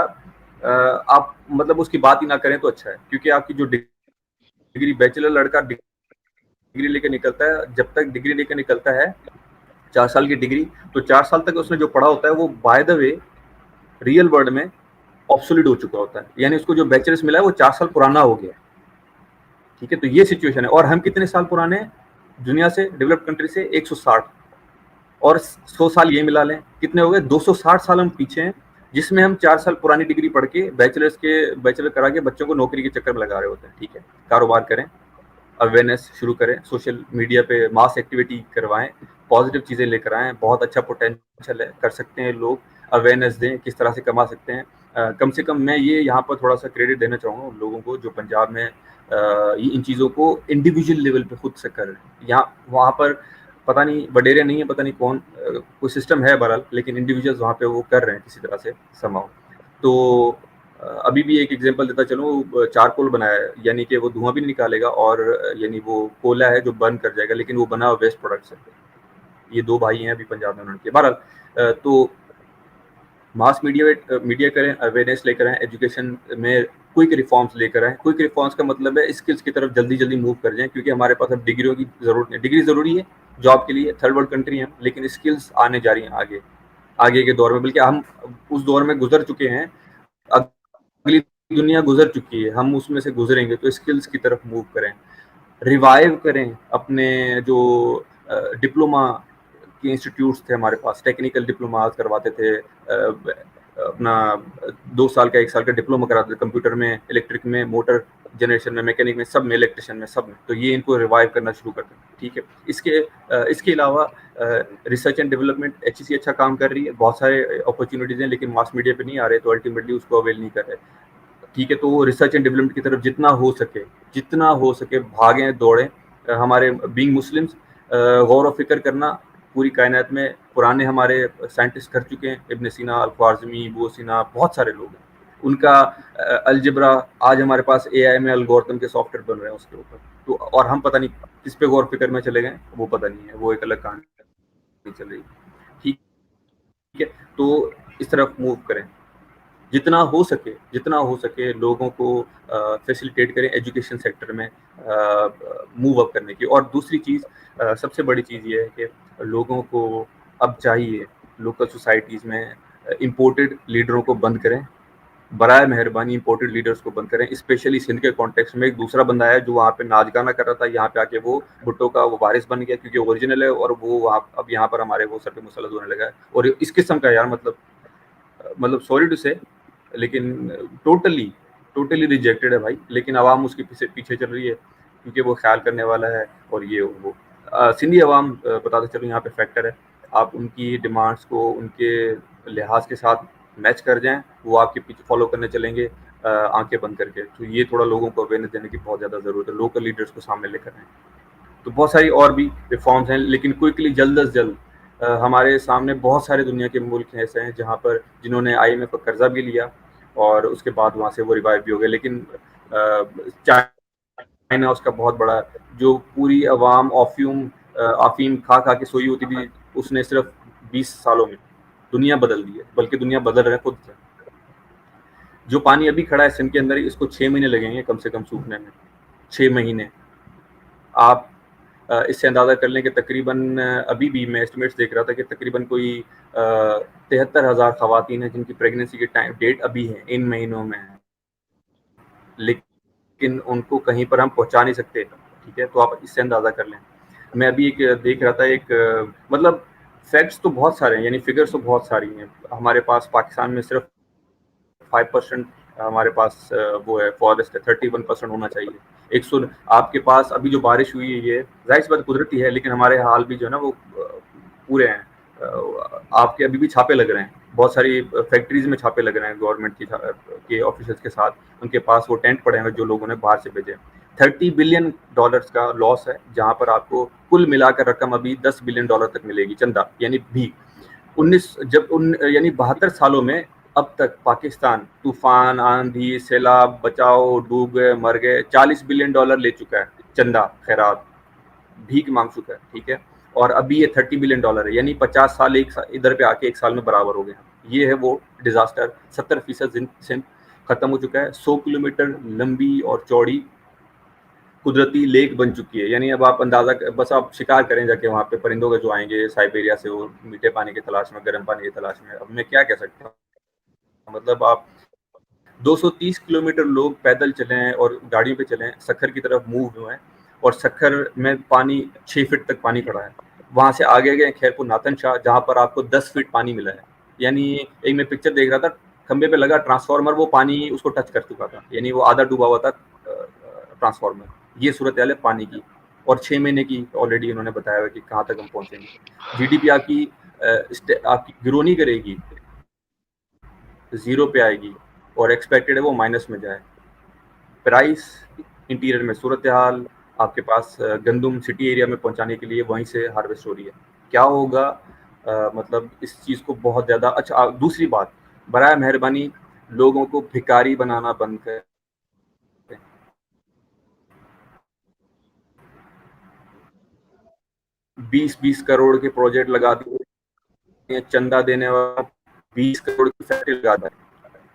आप मतलब उसकी बात ही ना करें तो अच्छा है, क्योंकि आपकी जो डिग्री, बैचलर लड़का डिग्री लेके निकलता है, जब तक डिग्री लेके निकलता है 4 साल की डिग्री, तो 4 साल तक उसने जो पढ़ा होता है वो by the way real world में ऑब्सोलीट हो चुका होता है, यानी उसको जो बैचलर्स मिला है वो 4 साल पुराना हो गया है, ठीक है। तो ये सिचुएशन है, और हम कितने साल पुराने हैं दुनिया से, डेवलप्ड कंट्री से? 160, और 100 साल ये मिला लें, कितने हो गए? 260 साल हम पीछे हैं, जिसमें हम 4 साल पुरानी डिग्री पढ़ के बैचलर करा के बच्चों को नौकरी के चक्कर में लगा रहे होते हैं, ठीक है। कारोबार करें, अवेयरनेस शुरू करें, सोशल मीडिया पे मास एक्टिविटी करवाएं, पॉजिटिव चीज़ें लेकर आएँ, बहुत अच्छा पोटेंशियल है, कर सकते हैं लोग, अवेयरनेस दें, किस तरह से कमा सकते हैं। कम से कम मैं ये यहाँ पर थोड़ा-सा क्रेडिट देना चाहूँगा उन लोगों को जो पंजाब में इन चीज़ों को इंडिविजुअल लेवल पे खुद से कर रहे हैं। यहाँ वहाँ पर पता नहीं वडेरे नहीं है, पता नहीं कौन, कोई सिस्टम है बहरहाल, लेकिन इंडिविजुअल्स वहाँ पे वो कर रहे हैं किसी तरह से समहाउ। तो अभी भी एक एग्जांपल देता चलूँ, चारकोल बनाया है, यानी कि वो धुआं भी नहीं निकालेगा, और यानी वो कोयला है जो बर्न कर जाएगा, लेकिन वो बना हुआ वेस्ट प्रोडक्ट से। ये 2 भाई हैं अभी पंजाब में उन्होंने किया। बहरहाल तो मास मीडिया करें, अवेयरनेस लेकर आएँ, एजुकेशन में क्विक रिफॉर्म्स लेकर आएँ। क्विक रिफॉर्म्स का मतलब है स्किल्स की तरफ जल्दी-जल्दी मूव कर जाएँ, क्योंकि हमारे पास अब डिग्रियों की ज़रूरत नहीं। डिग्री ज़रूरी है जॉब के लिए, थर्ड वर्ल्ड कंट्री है, लेकिन स्किल्स आने जा रही हैं आगे, आगे के दौर में, बल्कि हम उस दौर में गुज़र चुके हैं। अगली दुनिया गुज़र चुकी है, हम उसमें से गुज़रेंगे, तो स्किल्स की तरफ मूव करें। रिवाइव करें अपने जो डिप्लोमा के इंस्टीट्यूट्स थे हमारे पास, टेक्निकल डिप्लोमा करवाते थे, अपना 2 साल का 1 साल का डिप्लोमा कराते थे कंप्यूटर में, इलेक्ट्रिक में, मोटर जनरेशन में, मैकेनिक में, सब में, इलेक्ट्रिशियन में, सब में। तो ये इनको रिवाइव करना शुरू करते हैं, ठीक है। इसके अलावा रिसर्च एंड डेवलपमेंट एचईसी अच्छा काम कर रही है, बहुत सारे अपॉर्चुनिटीज़ हैं, लेकिन मास मीडिया पे नहीं आ रहे, तो अल्टीमेटली उसको अवेल नहीं कर रहे, ठीक है। तो वो रिसर्च एंड डेवलपमेंट की तरफ जितना हो सके भागें, दौड़ें। हमारे बीइंग मुस्लिम्स गौर व फिक्र करना, पूरी कायनात में पुराने हमारे साइंटिस्ट कर चुके हैं, इब्न सीना, अल ख्वारिज़मी, अबू सीना, बहुत सारे लोग हैं। उनका अलजेब्रा, आज हमारे पास एआई में एल्गोरिथम के सॉफ्टवेयर बन रहे हैं उसके ऊपर, तो और हम पता नहीं किस पे गौर फिक्र में चले गए, वो पता नहीं है, वो एक अलग कहानी चल रही है, ठीक है। तो इस तरफ मूव करें, जितना हो सके लोगों को फैसिलिटेट करें एजुकेशन सेक्टर में मूव अप करने की। और दूसरी चीज़, सबसे बड़ी चीज़ ये है कि लोगों को अब चाहिए लोकल सोसाइटीज़ में इम्पोर्टेड लीडरों को बंद करें, बराए मेहरबानी इंपोर्टेड लीडर्स को बंद करें। स्पेशली सिंध के कॉन्टेक्स्ट में एक दूसरा बंदा है जो वहाँ पे नाच गाना कर रहा था, यहाँ पे आके वो भुट्टो का वो वारिस बन गया क्योंकि ओरिजिनल है, और वो वहाँ अब यहाँ पर हमारे वो सर पे मुसल्लत होने लगा है। और इस किस्म का यार मतलब सॉरी टू से, लेकिन टोटली टोटली रिजेक्टेड है भाई, लेकिन आवाम उसके पीछे पीछे चल रही है क्योंकि वो ख्याल करने वाला है। और ये वो सिंधी अवाम, बताते चलो यहाँ पे फैक्टर है, आप उनकी डिमांड्स को उनके लिहाज के साथ मैच कर जाएं, वो आपके पीछे फॉलो करने चलेंगे आंखें बंद करके। तो ये थोड़ा लोगों को अवेयरनेस देने की बहुत ज़्यादा ज़रूरत है, लोकल लीडर्स को सामने लेकर आएं। तो बहुत सारी और भी रिफॉर्म्स हैं, लेकिन क्विकली जल्द अज जल्द हमारे सामने बहुत सारे दुनिया के मुल्क ऐसे हैं जहाँ पर जिन्होंने IMF का कर्जा भी लिया और उसके बाद वहाँ से वो रिवाइव भी हो गए। लेकिन चाइना उसका बहुत बड़ा, जो पूरी अवाम अफीम खा खा के सोई होती थी, उसने सिर्फ 20 सालों में दुनिया बदल दी है, बल्कि दुनिया बदल रहा है खुद से। जो पानी अभी खड़ा है सिंध के अंदर, इसको 6 महीने लगेंगे कम से कम सूखने में, 6 महीने। आप इससे अंदाज़ा कर लें कि तकरीबन अभी भी मैं एस्टिमेट्स देख रहा था कि तकरीबन कोई 73,000 ख़वातीन हैं जिनकी प्रेगनेंसी की टाइम डेट अभी है, इन महीनों में है, लेकिन उनको कहीं पर हम पहुंचा नहीं सकते। ठीक है, तो आप इससे अंदाज़ा कर लें। मैं अभी एक देख रहा था, एक मतलब फैक्ट्स तो बहुत सारे हैं, यानी फिगर्स तो बहुत सारी हैं। हमारे पास पाकिस्तान में सिर्फ 5% हमारे पास वो है फॉरेस्ट है, 31% होना चाहिए। 100 आपके पास अभी जो बारिश हुई है, ये जाहिर सी बात कुदरती है, लेकिन हमारे हाल भी जो है ना वो पूरे हैं। आपके अभी भी छापे लग रहे हैं, बहुत सारी फैक्ट्रीज में छापे लग रहे हैं गवर्नमेंट के ऑफिसर्स के साथ, उनके पास वो टेंट पड़े हैं जो लोगों ने बाहर से भेजे। $30 बिलियन का लॉस है, जहां पर आपको कुल मिलाकर रकम अभी $10 बिलियन तक मिलेगी, चंदा यानी भी 19 जब उन यानी 72 सालों में अब तक पाकिस्तान तूफान, आंधी, सैलाब, बचाओ, डूब गए, मर गए, $40 बिलियन ले चुका है, चंदा खैरात भीख मांग चुका है। ठीक है, और अभी ये $30 बिलियन है, यानी 50 साल एक साल इधर पे आके एक साल में बराबर हो गए। ये है वो डिजास्टर। 70% सिंध खत्म हो चुका है। 100 किलोमीटर लंबी और चौड़ी कुदरती लेक बन चुकी है, यानी अब आप अंदाजा बस आप शिकार करें जाके वहाँ पे परिंदों के जो आएंगे साइबेरिया से, वो मीठे पानी की तलाश में, गर्म पानी की तलाश में। अब मैं क्या कह सकता हूँ, मतलब आप 230 किलोमीटर लोग पैदल चले हैं और गाड़ियों पे चले हैं, सखर की तरफ मूव हुए हैं, और सखर में पानी 6 फीट तक पानी खड़ा है। वहां से आगे गए खैरपुर नाथन शाह, जहां पर आपको 10 फीट पानी मिला है। यानी एक मैं पिक्चर देख रहा था, खंबे पे लगा ट्रांसफार्मर, वो पानी उसको टच कर चुका था, यानी वो आधा डूबा हुआ था ट्रांसफार्मर। ये सूरत हाल है पानी की, और 6 महीने की ऑलरेडी उन्होंने बताया हुआ कि कहाँ तक हम पहुंचेंगे। GDP आपकी ग्रो नहीं करेगी, जीरो पे आएगी, और एक्सपेक्टेड है वो माइनस में जाए। प्राइस इंटीरियर में सूरत हाल, आपके पास गंदम सिटी एरिया में पहुंचाने के लिए वहीं से हार्वेस्ट हो रही है। क्या होगा, मतलब इस चीज़ को बहुत ज़्यादा अच्छा। दूसरी बात, बराए मेहरबानी लोगों को भिखारी बनाना बंद करें। 20-20 करोड़ के प्रोजेक्ट लगा दिए, चंदा देने वाला 20 करोड़ की फैक्ट्री लगा है,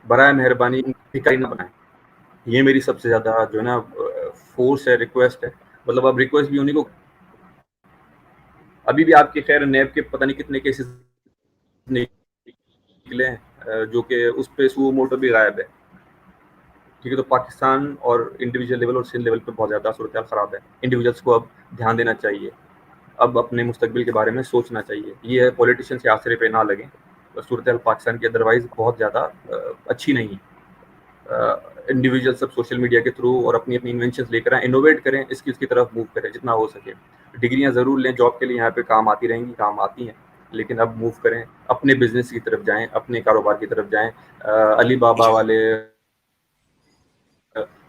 बराए मेहरबानी भिखारी ना बनाए। ये मेरी सबसे ज़्यादा जो है ना फोर्स है, रिक्वेस्ट है। मतलब अब रिक्वेस्ट भी उन्हीं को, अभी भी आपके खैर नैब के पता नहीं कितने केसेस निकले हैं जो कि उस पे सुओ मोटो भी गायब है। ठीक है, तो पाकिस्तान और इंडिविजुअल लेवल और सिंध लेवल पे बहुत ज़्यादा सूरत हाल ख़राब है। इंडिविजुअल्स को अब ध्यान देना चाहिए, अब अपने मुस्तकबिल के बारे में सोचना चाहिए। ये है पॉलिटिशियंस के आसरे पे ना लगें। सूरत हाल पाकिस्तान की अदरवाइज बहुत ज़्यादा अच्छी नहीं है। इंडिविजुअल सब सोशल मीडिया के थ्रू और अपनी अपनी इन्वेंशंस लेकर आए, इनोवेट करें, स्किल्स की तरफ मूव करें जितना हो सके। डिग्रियां ज़रूर लें, जॉब के लिए यहाँ पे काम आती रहेंगी, काम आती हैं, लेकिन अब मूव करें, अपने बिजनेस की तरफ जाएं, अपने कारोबार की तरफ जाएं। अली बाबा जी। वाले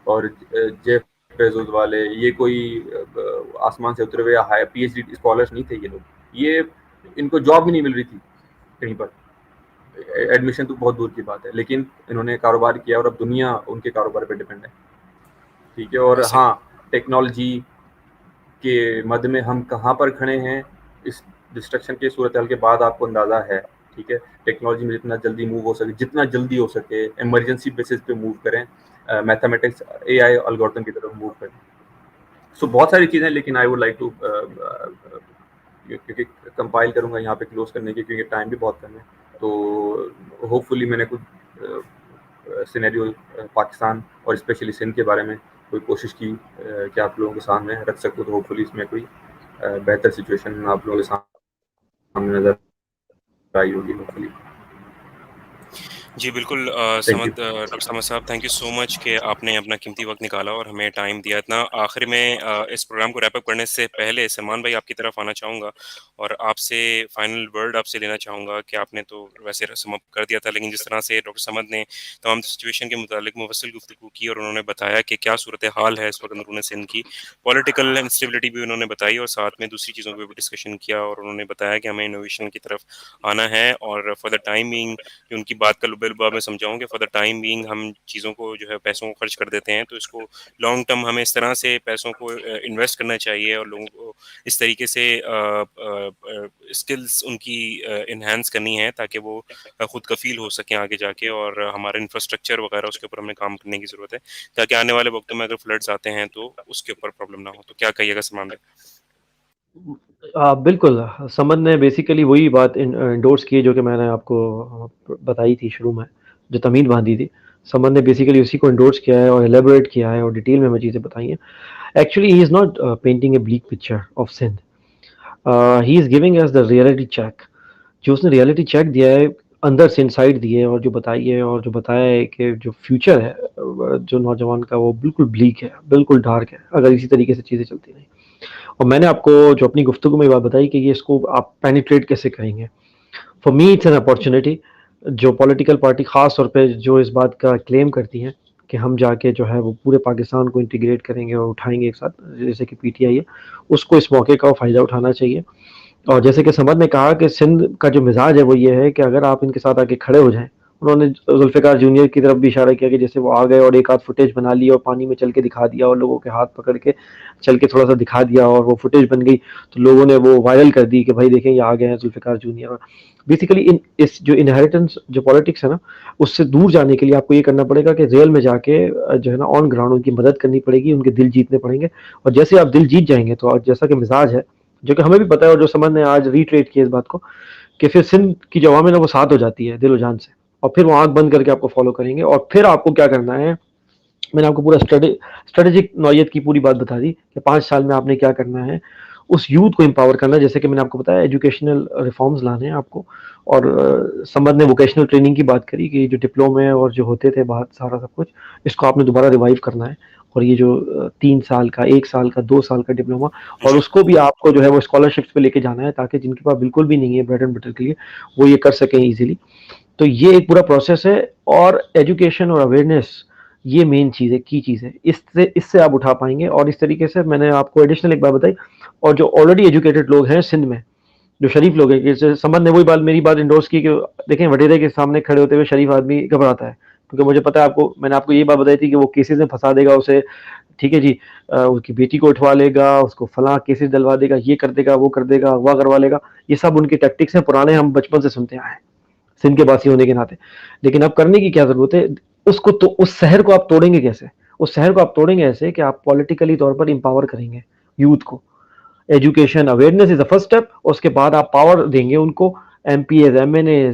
और जेफ बेजोस वाले, ये कोई आसमान से उतरे हुए हाई PhD स्कॉलर्स नहीं थे। ये लोग, ये इनको जॉब भी नहीं मिल रही थी कहीं पर, एडमिशन तो बहुत दूर की बात है, लेकिन इन्होंने कारोबार किया और अब दुनिया उनके कारोबार पे डिपेंड है। ठीक है, और वैसे हाँ, टेक्नोलॉजी के मद में हम कहाँ पर खड़े हैं इस डिस्ट्रक्शन के सूरत हाल के बाद आपको अंदाज़ा है। ठीक है, टेक्नोलॉजी में जितना जल्दी मूव हो सके, जितना जल्दी हो सके इमरजेंसी बेसिस पे मूव करें, मैथमेटिक्स AI एल्गोरिथम की तरफ मूव करें। सो बहुत सारी चीज़ें, लेकिन आई वुड लाइक टू क्योंकि कंपाइल करूँगा यहाँ पे क्लोज करने की, क्योंकि टाइम भी बहुत कम है। तो होपफुली मैंने कुछ सिनेरियो पाकिस्तान और स्पेशली सिंध के बारे में कोई कोशिश की कि आप लोगों के सामने रख सकूँ, तो होपफुली इसमें कोई बेहतर सिचुएशन आप लोगों के सामने नजर आई होगी होपफुली। जी, बिल्कुल थैंक यू। डॉक्टर समद साहब, थैंक यू सो मच कि आपने अपना कीमती वक़्त निकाला और हमें टाइम दिया इतना। आखिर में इस प्रोग्राम को रैप अप करने से पहले सलमान भाई आपकी तरफ आना चाहूँगा और आपसे फाइनल वर्ड आपसे लेना चाहूँगा कि आपने तो वैसे सम अप कर दिया था, लेकिन जिस तरह से डॉक्टर समद ने तमाम सिचुएशन के मुतालिक मुफस्सिल गुफ्तगू की और उन्होंने बताया कि क्या सूरत-ए-हाल है इस वक़्त अंदरूनी सिंध की, पॉलिटिकल इंस्टेबिलिटी भी उन्होंने बताई और साथ में दूसरी चीज़ों पे भी डिस्कशन किया और उन्होंने बताया कि हमें इनोवेशन की तरफ आना है और फॉर द टाइम बीइंग कि उनकी बात का लुब-ए-लुबाब मैं समझाऊँ कि फॉर द टाइम बीइंग हम चीज़ों को जो है पैसों को खर्च कर देते हैं, तो इसको लॉन्ग टर्म हमें इस तरह से पैसों को इन्वेस्ट करना चाहिए और लोगों को इस तरीके से स्किल्स उनकी एनहांस करनी है ताकि वो खुद कफ़ील हो सकें आगे जाके और हमारा इंफ्रास्ट्रक्चर वगैरह उसके ऊपर हमें काम करने की ज़रूरत है, ताकि आने वाले वक़्तों में अगर फ्लड्स आते हैं तो उसके ऊपर प्रॉब्लम ना हो। तो क्या कहिएगा सलमान भाई? बिल्कुल, समद ने बेसिकली वही बात एंडोर्स की है जो कि मैंने आपको बताई थी शुरू में, जो तमीद बाँधी थी। समद ने बेसिकली उसी को एंडोर्स किया है और एलैबोरेट किया है और डिटेल में हमें चीज़ें बताई हैं। Actually he is not painting a bleak picture of Sindh. He is giving us the reality check. जो उसने रियलिटी चेक दिया है, अंदर से इनसाइट दी है और जो बताई है और जो बताया है कि जो फ्यूचर है जो नौजवान का, वो बिल्कुल ब्लीक है, बिल्कुल डार्क है, अगर इसी तरीके से चीज़ें चलती रहें। और मैंने आपको जो अपनी गुफ्तगू में ये बात बताई कि ये इसको आप पेनिट्रेट कैसे करेंगे। For me it's an opportunity. जो पॉलिटिकल पार्टी ख़ास तौर पे जो इस बात का क्लेम करती हैं कि हम जाके जो है वो पूरे पाकिस्तान को इंटीग्रेट करेंगे और उठाएंगे एक साथ, जैसे कि पीटीआई है, उसको इस मौके का फ़ायदा उठाना चाहिए। और जैसे कि समद ने कहा कि सिंध का जो मिजाज है वो ये है कि अगर आप इनके साथ आके खड़े हो जाएं, उन्होंने जुल्फ़िकार जूनियर की तरफ भी इशारा किया कि जैसे वो आ गए और एक आध फुटेज बना ली और पानी में चल के दिखा दिया और लोगों के हाथ पकड़ के चल के थोड़ा सा दिखा दिया और वो फुटेज बन गई, तो लोगों ने वो वायरल कर दी कि भाई देखें ये आ गए हैं जुल्फ़िकार जूनियर। बेसिकली इस जो इनहेरिटेंस जो पॉलिटिक्स है ना, उससे दूर जाने के लिए आपको ये करना पड़ेगा कि रियल में जाके जो है ना ऑन ग्राउंड उनकी मदद करनी पड़ेगी, उनके दिल जीतने पड़ेंगे। और जैसे आप दिल जीत जाएंगे तो जैसा कि मिजाज है, जो कि हमें भी पता है और जो समझ ने आज रीट्रेट किया इस बात को, कि फिर सिंध की जो आवाम है ना वो साथ हो जाती है दिल जान से, और फिर वो आंख बंद करके आपको फॉलो करेंगे। और फिर आपको क्या करना है, मैंने आपको पूरा स्ट्रेटेजिक नौयत की पूरी बात बता दी कि 5 साल में आपने क्या करना है। उस यूथ को एम्पावर करना, जैसे कि मैंने आपको बताया एजुकेशनल रिफॉर्म्स लाने हैं आपको। और समद ने वोकेशनल ट्रेनिंग की बात करी कि जो डिप्लोमे और जो होते थे बाहर सारा सब कुछ, इसको आपने दोबारा रिवाइव करना है। और ये जो 3 साल का, 1 साल का, 2 साल का डिप्लोमा, और जी। उसको भी आपको जो है वो स्कॉलरशिप्स पे लेके जाना है, ताकि जिनके पास बिल्कुल भी नहीं है ब्रेड एंड बटर के लिए, वो ये कर सकें इजीली। तो ये एक पूरा प्रोसेस है। और एजुकेशन और अवेयरनेस, ये मेन चीज़ है, की चीज़ है। इससे आप उठा पाएंगे। और इस तरीके से मैंने आपको एडिशनल एक बात बताई, और जो ऑलरेडी एजुकेटेड लोग हैं सिंध में, जो शरीफ लोग हैं, जैसे समद ने वही बात मेरी बात इंडोर्स की कि देखें वडेरे के सामने खड़े होते हुए शरीफ आदमी घबराता है, क्योंकि मुझे पता है आपको, मैंने आपको ये बात बताई थी कि वो केसेस में फंसा देगा उसे, ठीक है जी, उसकी बेटी को उठवा लेगा, उसको फलां केसेस डलवा देगा, ये कर देगा, वो कर देगा, अगवा करवा लेगा। ये सब उनकी टैक्टिक्स हैं, पुराने, हम बचपन से सुनते आए हैं सिंध के वासी होने के नाते। लेकिन अब करने की क्या जरूरत है उसको, तो उस शहर को आप तोड़ेंगे कैसे? उस शहर को आप तोड़ेंगे ऐसे कि आप पॉलिटिकली तौर पर इंपावर करेंगे यूथ को। Education awareness is the first step. उसके बाद आप पावर देंगे उनको, एमपीएज, एमएनए,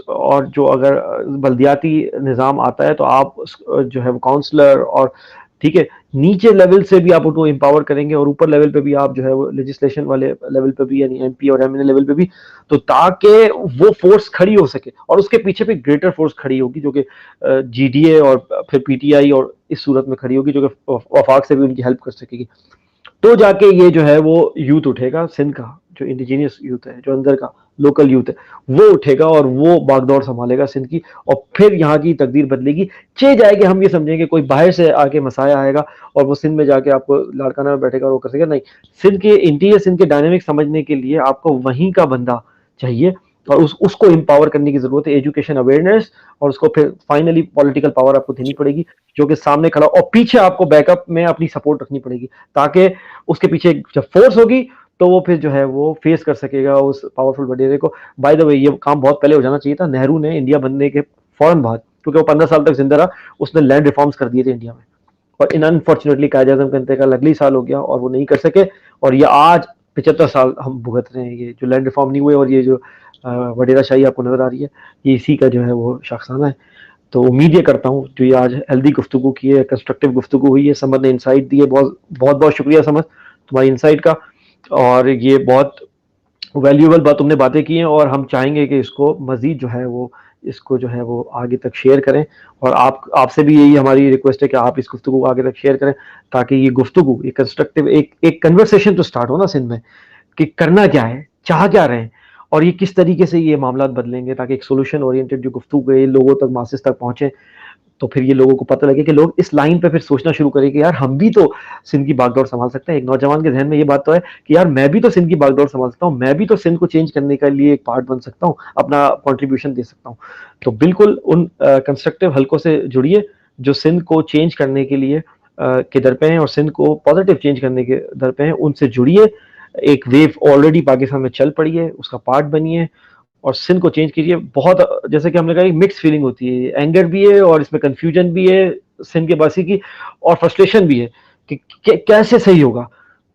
और जो अगर बल्दियाती निज़ाम आता है तो आप जो है वो काउंसलर, और ठीक है, नीचे लेवल से भी आप उनको एम्पावर करेंगे और ऊपर लेवल पे भी आप जो है वो लेजिस्लेशन वाले लेवल पे भी, यानी एमपी और एमएनए लेवल पे भी, तो ताकि वो फोर्स खड़ी हो सके। और उसके पीछे भी ग्रेटर फोर्स खड़ी होगी जो कि जीडीए और फिर पीटीआई, और इस सूरत में खड़ी होगी जो कि वफाक से भी उनकी हेल्प कर सकेगी। तो जाके ये जो है वो यूथ उठेगा, सिंध का जो इंडिजीनियस यूथ है, जो अंदर का लोकल यूथ है, वो उठेगा और वो बागडोर संभालेगा सिंध की। और फिर यहाँ की तकदीर बदलेगी। चे जाएगी, हम ये समझेंगे कोई बाहर से आके मसाया आएगा और वो सिंध में जाके आपको लाड़काना में बैठेगा और वो कर सकेगा, नहीं। सिंध के इंटीरियर, सिंध के डायनेमिक समझने के लिए आपको वहीं का बंदा चाहिए, और उसको एम्पावर करने की जरूरत है, एजुकेशन, अवेयरनेस, और उसको फिर फाइनली पॉलिटिकल पावर आपको देनी पड़ेगी, जो कि सामने खड़ा, और पीछे आपको बैकअप में अपनी सपोर्ट रखनी पड़ेगी, ताकि उसके पीछे जब फोर्स होगी तो वो फिर जो है वो फेस कर सकेगा उस पावरफुल वडेरे को। बाय द वे, ये काम बहुत पहले हो जाना चाहिए था। नेहरू ने इंडिया बनने के फौरन बाद, क्योंकि वो 15 साल तक जिंदा रहा, उसने लैंड रिफॉर्म्स कर दिए थे इंडिया में, और इन अनफॉर्चुनेटली कायद आजम का इंतकाल अगली साल हो गया और वो नहीं कर सके। और ये आज 75 साल हम भुगत रहे हैं, ये जो लैंड रिफॉर्म नहीं हुए, और ये जो वडेरा शाही आपको नजर आ रही है, ये इसी का जो है वो शाखसाना है। तो उम्मीद ये करता हूँ जो ये आज हेल्दी गुफ्तगू की है, कंस्ट्रक्टिव गुफ्तगू हुई है, समझ ने इंसाइट दी है, बहुत बहुत बहुत शुक्रिया समझ तुम्हारी इंसाइट का। और ये बहुत वैल्यूएबल बात तुमने बातें की हैं और हम चाहेंगे कि इसको मज़ीद जो है वो इसको जो है वो आगे तक शेयर करें। और आपसे भी यही हमारी रिक्वेस्ट है कि आप इस गुफ्तगू को आगे तक शेयर करें ताकि ये गुफ्तगू एक कंस्ट्रक्टिव एक कन्वर्सेशन तो स्टार्ट हो ना सिंध में कि करना क्या है, चाह क्या रहे हैं और ये किस तरीके से ये मामलात बदलेंगे ताकि एक सोल्यूशन ओरिएंटेड जो गुफ्तगू है लोगों तक, मासेस तक पहुंचे। तो फिर ये लोगों को पता लगे कि लोग इस लाइन पे फिर सोचना शुरू करें कि यार हम भी तो सिंध की बागडोर संभाल सकते हैं। एक नौजवान के ज़हन में ये बात तो है कि यार मैं भी तो सिंध की बागडोर संभाल सकता हूँ, मैं भी तो सिंध को चेंज करने के लिए एक पार्ट बन सकता हूँ, अपना कंट्रीब्यूशन दे सकता हूँ। तो बिल्कुल उन कंस्ट्रक्टिव हलकों से जुड़िए जो सिंध को चेंज करने के लिए के दर पे हैं और सिंध को पॉजिटिव चेंज करने के दर पे हैं, उनसे जुड़िए। एक वेव ऑलरेडी पाकिस्तान में चल पड़ी है, उसका पार्ट बनिए और सिंध को चेंज कीजिए। बहुत जैसे कि हमने कहा मिक्स फीलिंग होती है, एंगर भी है और इसमें कंफ्यूजन भी है सिंध के बासी की और फ्रस्ट्रेशन भी है कि कैसे सही होगा।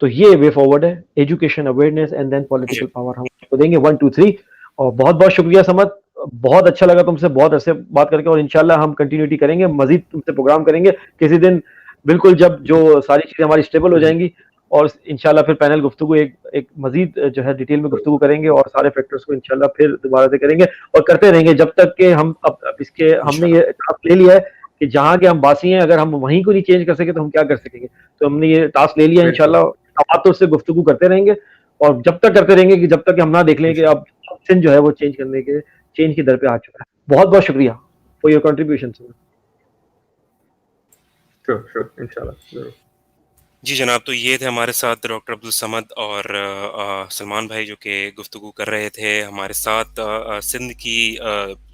तो ये वे फॉरवर्ड है, education, awareness and then political power हम आपको देंगे 1 2 3। और बहुत बहुत शुक्रिया समत, बहुत अच्छा लगा तुमसे बहुत अरसे बात करके और इंशाल्लाह हम कंटिन्यूटी करेंगे, मजीद तुमसे प्रोग्राम करेंगे किसी दिन, बिल्कुल जब जो सारी चीजें हमारी स्टेबल हो जाएंगी और इंशाल्लाह फिर पैनल गुफ्तगू एक मजीद जो है डिटेल में गुफ्तगू करेंगे और सारे फैक्टर्स को इंशाल्लाह फिर दोबारा से करेंगे और करते रहेंगे जब तक कि हम अब इसके हमने ये टास्क ले लिया है कि जहाँ के हम बासी हैं अगर हम वहीं को नहीं चेंज कर सके तो हम क्या कर सकेंगे। तो हमने ये टास्क ले लिया इंशाल्लाह, अब तो उससे गुफ्तगू करते रहेंगे और जब तक करते रहेंगे कि जब तक हम ना देख लें कि अब सिंध जो है वो चेंज की दर पे आ चुका है। बहुत बहुत शुक्रिया फॉर योर कंट्रीब्यूशन। श्योर इंशाल्लाह। जी जनाब, तो ये थे हमारे साथ डॉक्टर अब्दुल समद और सलमान भाई जो कि गुफ्तगू कर रहे थे हमारे साथ सिंध की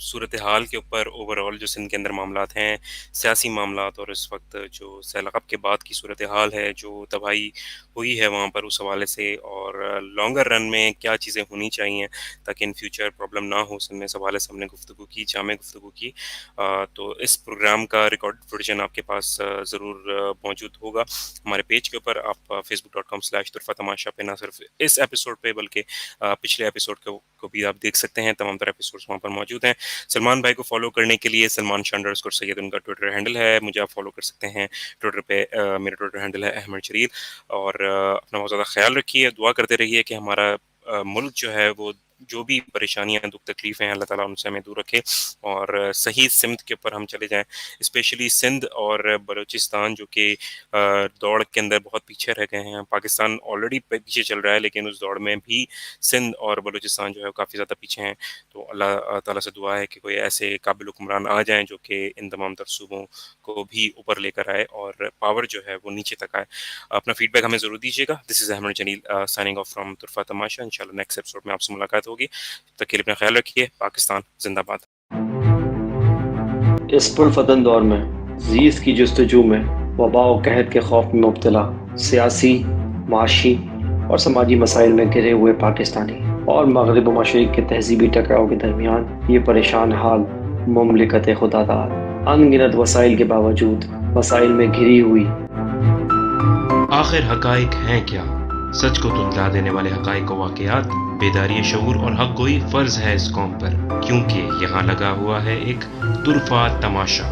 सूरत हाल के ऊपर, ओवरऑल जो सिंध के अंदर मामलात हैं, सियासी मामलात और इस वक्त जो सैलाब के बाद की सूरत हाल है, जो तबाही हुई है वहाँ पर, उस हवाले से और लॉन्गर रन में क्या चीज़ें होनी चाहिए ताकि इन फ्यूचर प्रॉब्लम ना हो सिंध में, इस हवाले से हमने गुफ्तगू की, जामे गुफ्तगू की। तो इस प्रोग्राम का रिकॉर्ड वर्जन आपके पास ज़रूर मौजूद होगा हमारे पेज के ऊपर। आप facebook.com/तुरफा-तमाशा पे ना सिर्फ इस एपिसोड पे बल्कि पिछले एपिसोड को भी आप देख सकते हैं, तमाम तरह एपिसोड्स वहाँ पर मौजूद हैं। सलमान भाई को फॉलो करने के लिए सलमान _सैयद उनका ट्विटर हैंडल है, मुझे आप फॉलो कर सकते हैं ट्विटर पे, मेरा ट्विटर हैंडल है अहमद जरील। और अपना बहुत ज़्यादा ख्याल रखिए, दुआ करते रहिए कि हमारा मुल्क जो है वो जो भी परेशानियां, दुख तकलीफ़ें हैं, अल्लाह ताला उनसे हमें दूर रखे और सही सिमत के ऊपर हम चले जाएं। स्पेशली सिंध और बलूचिस्तान जो कि दौड़ के अंदर बहुत पीछे रह गए हैं। पाकिस्तान ऑलरेडी पीछे चल रहा है लेकिन उस दौड़ में भी सिंध और बलूचिस्तान जो है काफ़ी ज़्यादा पीछे हैं। तो अल्लाह ताला से दुआ है कि कोई ऐसे काबिल हुक्मरान आ जाएँ जो कि इन तमाम तर सूबों को भी ऊपर लेकर आए और पावर जो है वो नीचे तक आए। अपना फीडबैक हमें ज़रूर दीजिएगा। This is Ahmad Jaleel signing off from Turfa Tamasha. इंशाल्लाह नेक्स्ट एपिसोड में आपसे मुलाकात होगी। तब तक के लिए अपना ख्याल रखिए। पाकिस्तान जिंदाबाद। इस पुरफतन दौर में जीज़ की जुस्तजू में वबा और कहत के खौफ में मुब्तला सियासी, माशी और समाजी मसाइल में घिरे हुए पाकिस्तानी और मगरिब व मशरिक़ के तहज़ीबी टकराव के दरमियान ये परेशान हाल मुमलिकत खुदादाद अनगिनत वसाइल के बावजूद वसाइल में घिरी हुई। आखिर हक़ाइक़ हैं क्या? सच को तुतला देने वाले हक़ाइक़ व वाक़ियात, बेदारी शऊर और हक़ गोई फ़र्ज़ है इस कौम पर, क्योंकि यहाँ लगा हुआ है एक तुरफा तमाशा।